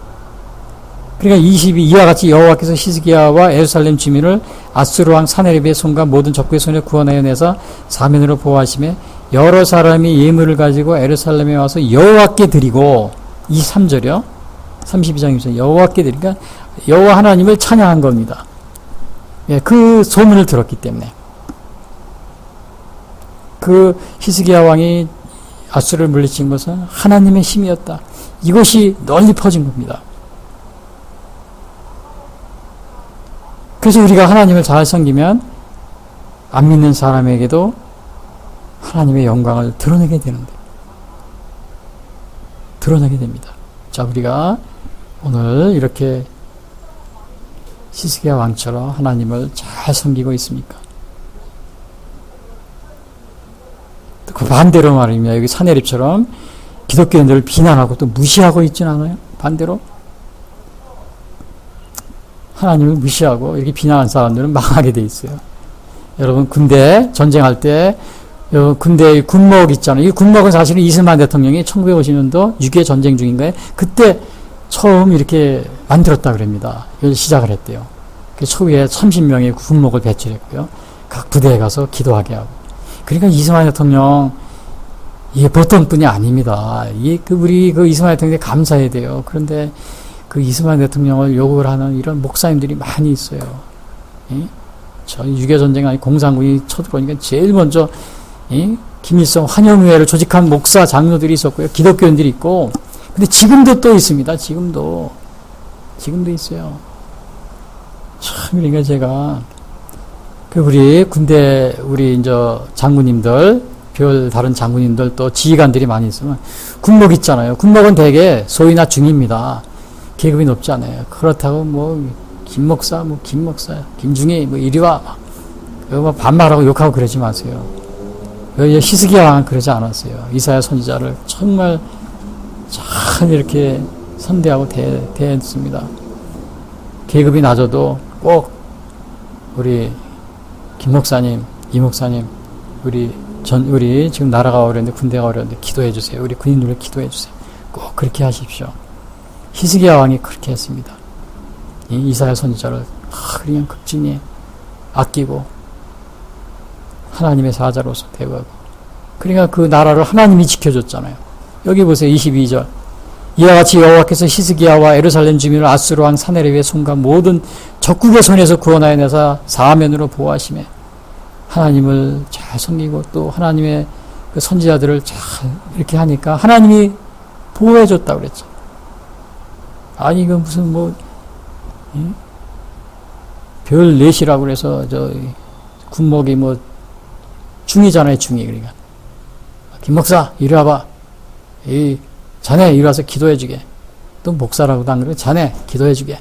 Speaker 2: 그러니까 22 이와 같이 여호와께서 히스기야와 예루살렘 주민을 아수르 왕 사네립의 손과 모든 적국의 손에 구원하여 내사 사면으로 보호하시며 여러 사람이 예물을 가지고 예루살렘에 와서 여호와께 드리고 23절이요. 32장 1절 여호와께 드리니까 여호와 하나님을 찬양한 겁니다. 예, 그 소문을 들었기 때문에 그 히스기야 왕이 아수르를 물리친 것은 하나님의 힘이었다. 이것이 널리 퍼진 겁니다. 그래서 우리가 하나님을 잘 섬기면 안 믿는 사람에게도 하나님의 영광을 드러내게 되는데, 드러내게 됩니다. 자, 우리가 오늘 이렇게 히스기야 왕처럼 하나님을 잘 섬기고 있습니까? 그 반대로 말입니다. 여기 사내립처럼 기독교인들을 비난하고 또 무시하고 있지는 않아요? 반대로 하나님을 무시하고 이렇게 비난하는 사람들은 망하게 돼 있어요. 여러분, 군대 전쟁할 때 군대의 군목 있잖아요. 이 군목은 사실은 이승만 대통령이 1950년도 6.25 전쟁 중인가요? 그때 처음 이렇게 만들었다 그럽니다. 이걸 시작을 했대요. 초기에 30명의 군목을 배치했고요. 각 부대에 가서 기도하게 하고. 그러니까 이승만 대통령 이게 보통 분이 아닙니다. 우리 이승만 대통령에 감사해야 돼요. 그런데 그 이승만 대통령을 욕을 하는 이런 목사님들이 많이 있어요. 저 6.25 전쟁 아니 공산군이 쳐들어오니까 제일 먼저 김일성 환영회를 조직한 목사 장로들이 있었고요. 기독교인들이 있고. 근데 지금도 또 있습니다. 지금도 있어요. 참, 그러니까 제가 우리 군대 우리 이제 장군님들 다른 장군님들 또 지휘관들이 많이 있으면 군목 있잖아요. 군목은 대개 소위나 중입니다. 계급이 높지 않아요. 그렇다고 김 목사, 김중희 이리 와 반말하고 욕하고 그러지 마세요. 히스기야 왕은 그러지 않았어요. 이사야 선지자를 정말 잘 이렇게 선대하고 대했습니다. 계급이 낮아도 꼭 우리 김 목사님, 이 목사님, 우리 지금 나라가 어려운데 군대가 어려운데 기도해 주세요. 우리 군인들을 기도해 주세요. 꼭 그렇게 하십시오. 히스기야 왕이 그렇게 했습니다. 이사야 선지자를 그냥 극진히 아끼고 하나님의 사자로서 대우하고, 그러니까 그 나라를 하나님이 지켜줬잖아요. 여기 보세요. 22절. 이와 같이 여호와께서 히스기야와 예루살렘 주민을 아수르 왕 사네립의 손과 모든 적국의 손에서 구원하여 내사 사면으로 보호하시매, 하나님을 잘 섬기고 또 하나님의 그 선지자들을 잘 이렇게 하니까 하나님이 보호해줬다고 그랬죠. 아니 이거 무슨 별 넷이라고 그래서 군목이 중이잖아요. 중이. 그러니까 김 목사 이리 와봐. 자네 이리 와서 기도해주게. 또 목사라고도 안 그러고 자네 기도해주게.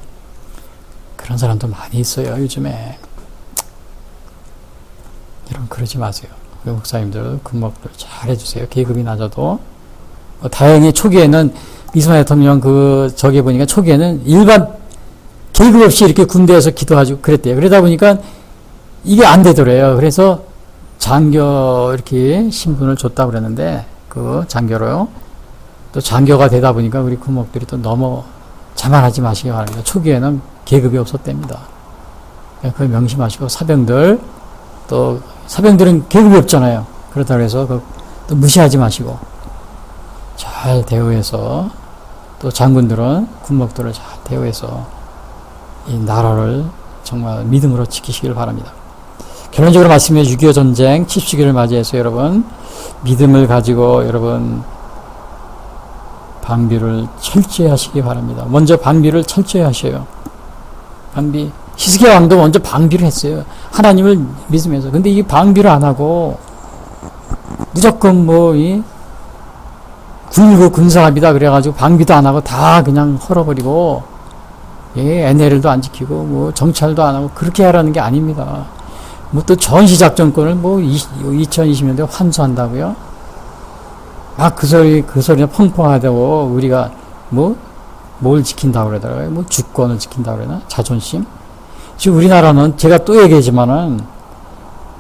Speaker 2: 그런 사람도 많이 있어요. 요즘에. 여러분 그러지 마세요. 목사님들 군목들 잘 해주세요. 계급이 낮아도. 다행히 초기에는 이승만 대통령 저기 보니까 초기에는 일반 계급 없이 이렇게 군대에서 기도하고 그랬대요. 그러다 보니까 이게 안 되더래요. 그래서 장교 이렇게 신분을 줬다고 그랬는데 그 장교로요. 또 장교가 되다 보니까 우리 군목들이 또 너무 자만하지 마시기 바랍니다. 초기에는 계급이 없었답니다. 그걸 명심하시고 사병들은 계급이 없잖아요. 그렇다고 해서 또 무시하지 마시고 잘 대우해서, 또 장군들은 군목들을 잘 대우해서 이 나라를 정말 믿음으로 지키시길 바랍니다. 결론적으로 말씀해 6.25 전쟁 70주기를 맞이해서 여러분 믿음을 가지고 여러분 방비를 철저히 하시기 바랍니다. 먼저 방비를 철저히 하셔요. 히스기야 왕도 먼저 방비를 했어요. 하나님을 믿으면서. 근데 이 방비를 안 하고 무조건 군사합이다 그래가지고 방비도 안 하고 다 그냥 헐어버리고 NLL도 안 지키고 정찰도 안 하고 그렇게 하라는 게 아닙니다. 또 전시작전권을 2020년도에 환수한다고요? 그 소리는 펑펑하다고 우리가 뭘 지킨다고 그러더라고요. 주권을 지킨다고 그러나? 자존심? 지금 우리나라는 제가 또 얘기하지만은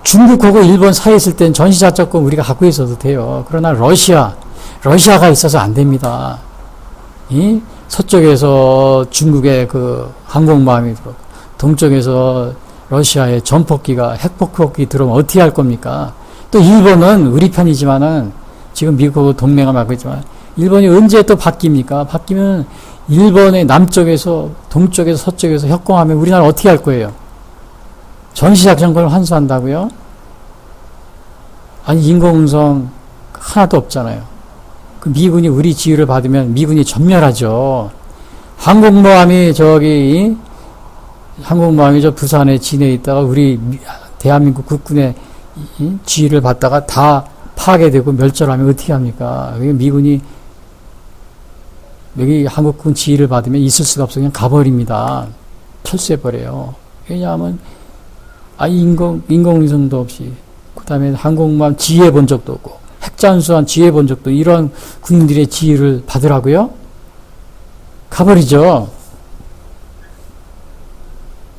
Speaker 2: 중국하고 일본 사이에 있을 땐 전시작전권 우리가 갖고 있어도 돼요. 그러나 러시아가 있어서 안 됩니다. 서쪽에서 중국의 항공모함이 들어오고 동쪽에서 러시아의 전폭기가 핵폭격기 들어오면 어떻게 할 겁니까? 또 일본은 우리 편이지만은 지금 미국하고 동맹을 맺고 있지만 일본이 언제 또 바뀝니까? 바뀌면 일본의 남쪽에서 동쪽에서 서쪽에서 협공하면 우리나라 어떻게 할 거예요? 전시작전권을 환수한다고요? 아니 인공위성 하나도 없잖아요. 그 미군이 우리 지휘를 받으면 미군이 전멸하죠. 항공모함이 저 부산에 진해에 있다가 우리 대한민국 국군의 지휘를 받다가 다 파괴되고 멸절하면 어떻게 합니까? 미군이 여기 한국군 지휘를 받으면 있을 수가 없어 그냥 가버립니다. 철수해버려요. 왜냐하면 인공위성도 없이 그 다음에 항공모함 지휘해 본 적도 없고 핵잠수함 지휘해 본 적도 이런 군인들의 지휘를 받으라고요? 가버리죠.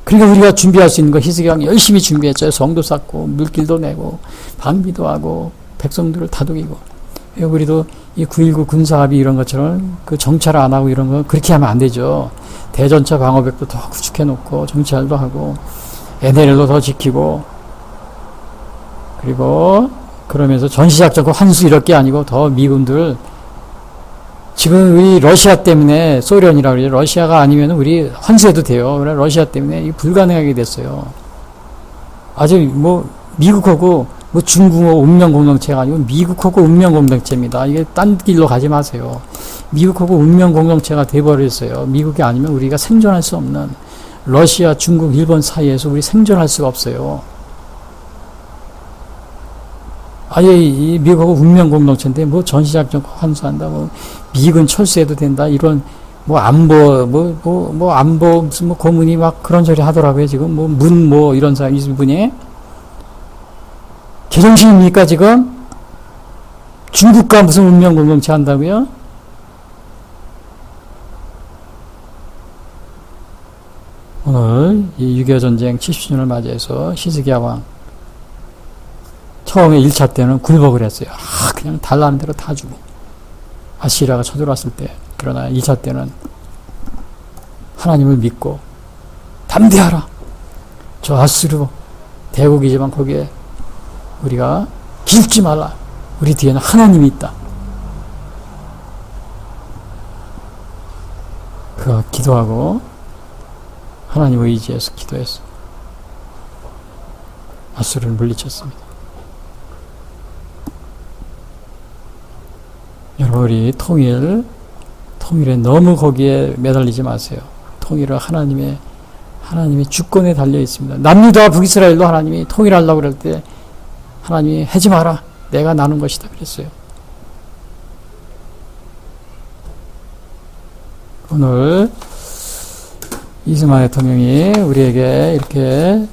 Speaker 2: 그러니까 우리가 준비할 수 있는 거 희석양 열심히 준비했죠. 성도 쌓고 물길도 내고 방비도 하고 백성들을 다독이고. 우리도 이 9.19 군사합의 이런 것처럼 그 정찰 안 하고 이런 거 그렇게 하면 안 되죠. 대전차 방어벽도 더 구축해 놓고 정찰도 하고 NLL도 더 지키고 그리고 그러면서 전시작전권 환수 이럴 게 아니고 더 미군들 지금 우리 러시아 때문에 소련이라고 그러죠. 러시아가 아니면 우리 환수해도 돼요. 그래 러시아 때문에 이게 불가능하게 됐어요. 아주 뭐 미국하고 뭐 중국하고 운명공동체가 아니고 미국하고 운명공동체입니다. 이게 딴 길로 가지 마세요. 미국하고 운명공동체가 돼버렸어요. 미국이 아니면 우리가 생존할 수 없는 러시아, 중국, 일본 사이에서 우리 생존할 수가 없어요. 아예 이 미국하고 운명공동체인데 뭐 전시작전 환수한다, 뭐 미군 철수해도 된다 이런 뭐 안보 안보 무슨 뭐 고문이 막 그런 소리 하더라고요. 지금 뭐 이런 사람 이분이 개정신입니까 지금? 중국과 무슨 운명공동체 한다고요? 오늘 이 6.25 전쟁 70주년을 맞이해서 히스기야 왕 처음에 1차 때는 굴복을 했어요. 그냥 달라는 대로 다 주고 아시리아가 쳐들어왔을 때. 그러나 2차 때는 하나님을 믿고 담대하라. 저 아수르 대국이지만 거기에 우리가 기죽지 말라. 우리 뒤에는 하나님이 있다. 그 기도하고 하나님을 의지해서 기도했어. 아수르를 물리쳤습니다. 여러분 우리 통일에 너무 거기에 매달리지 마세요. 통일은 하나님의 주권에 달려 있습니다. 남유다와 북이스라엘도 하나님이 통일하려고 그럴 때 하나님이 하지 마라. 내가 나눈 것이다 그랬어요. 오늘 이승만 대통령이 우리에게 이렇게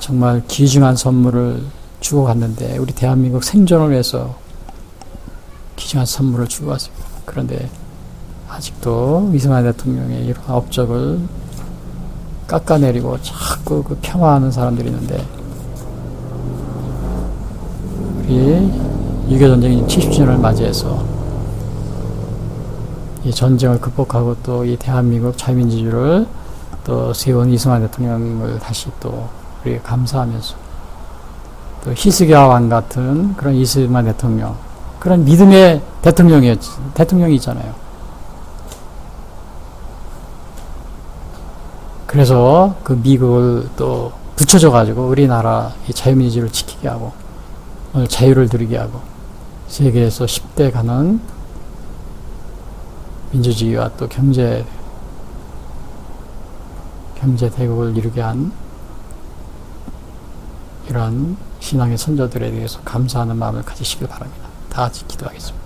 Speaker 2: 정말 귀중한 선물을 주고 갔는데 우리 대한민국 생존을 위해서 귀중한 선물을 주고 갔습니다. 그런데 아직도 이승만 대통령의 이런 업적을 깎아내리고 자꾸 그 폄하하는 사람들이 있는데 우리 6.25 전쟁 70주년을 맞이해서 이 전쟁을 극복하고 또 이 대한민국 자유민주주의를 또 세운 이승만 대통령을 다시 또 우리가 감사하면서 또 히스기야 왕 같은 그런 이승만 대통령 그런 믿음의 대통령이잖아요. 그래서 그 미국을 또 붙여줘 가지고 우리나라 이 자유민주주의를 지키게 하고 오늘 자유를 누리게 하고 세계에서 10대 가는 민주주의와 또 경제 대국을 이루게 한 이러한 신앙의 선조들에 대해서 감사하는 마음을 가지시길 바랍니다. 다 같이 기도하겠습니다.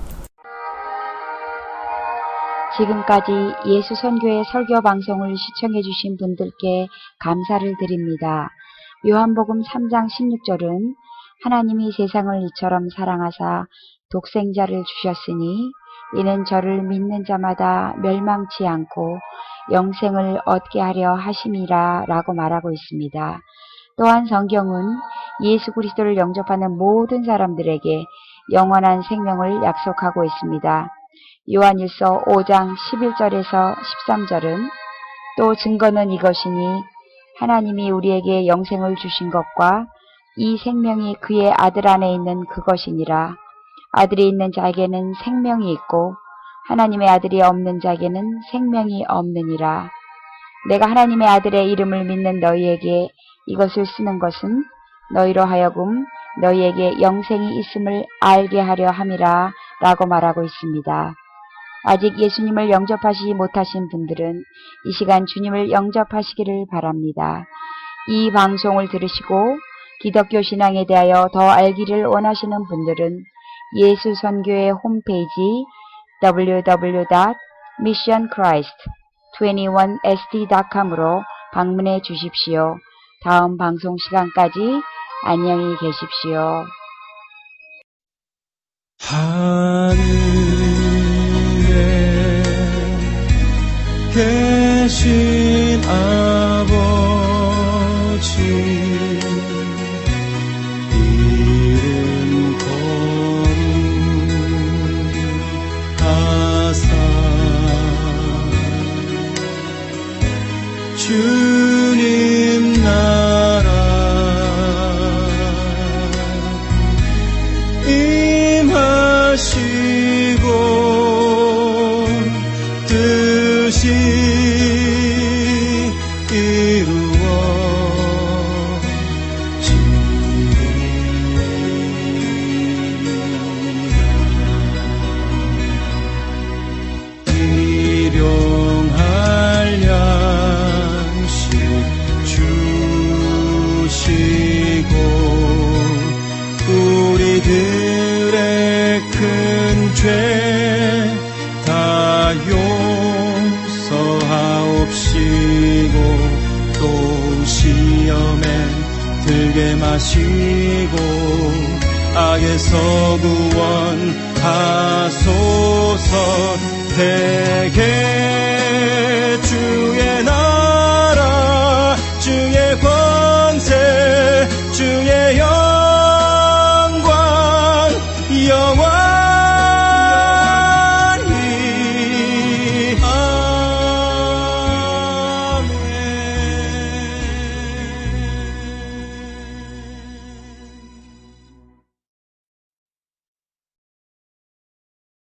Speaker 1: 지금까지 예수선교의 설교 방송을 시청해 주신 분들께 감사를 드립니다. 요한복음 3장 16절은 하나님이 세상을 이처럼 사랑하사 독생자를 주셨으니 이는 저를 믿는 자마다 멸망치 않고 영생을 얻게 하려 하심이라 라고 말하고 있습니다. 또한 성경은 예수 그리스도를 영접하는 모든 사람들에게 영원한 생명을 약속하고 있습니다. 요한일서 5장 11절에서 13절은 또 증거는 이것이니 하나님이 우리에게 영생을 주신 것과 이 생명이 그의 아들 안에 있는 그것이니라. 아들이 있는 자에게는 생명이 있고 하나님의 아들이 없는 자에게는 생명이 없느니라. 내가 하나님의 아들의 이름을 믿는 너희에게 이것을 쓰는 것은 너희로 하여금 너희에게 영생이 있음을 알게 하려 함이라 라고 말하고 있습니다. 아직 예수님을 영접하시지 못하신 분들은 이 시간 주님을 영접하시기를 바랍니다. 이 방송을 들으시고 기독교 신앙에 대하여 더 알기를 원하시는 분들은 예수선교회 홈페이지 www.missionchrist21sd.com으로 방문해 주십시오. 다음 방송 시간까지 안녕히 계십시오.
Speaker 4: 하늘에 계신 아버지 이름 거룩하사 주님 나라 임하시고 뜻이 이루어지리라. 일용할 양식 주시고 우리들의 큰 죄 다 용서하옵시고 또 시험에 들게 마시고 악에서 구원하소서. 대개 주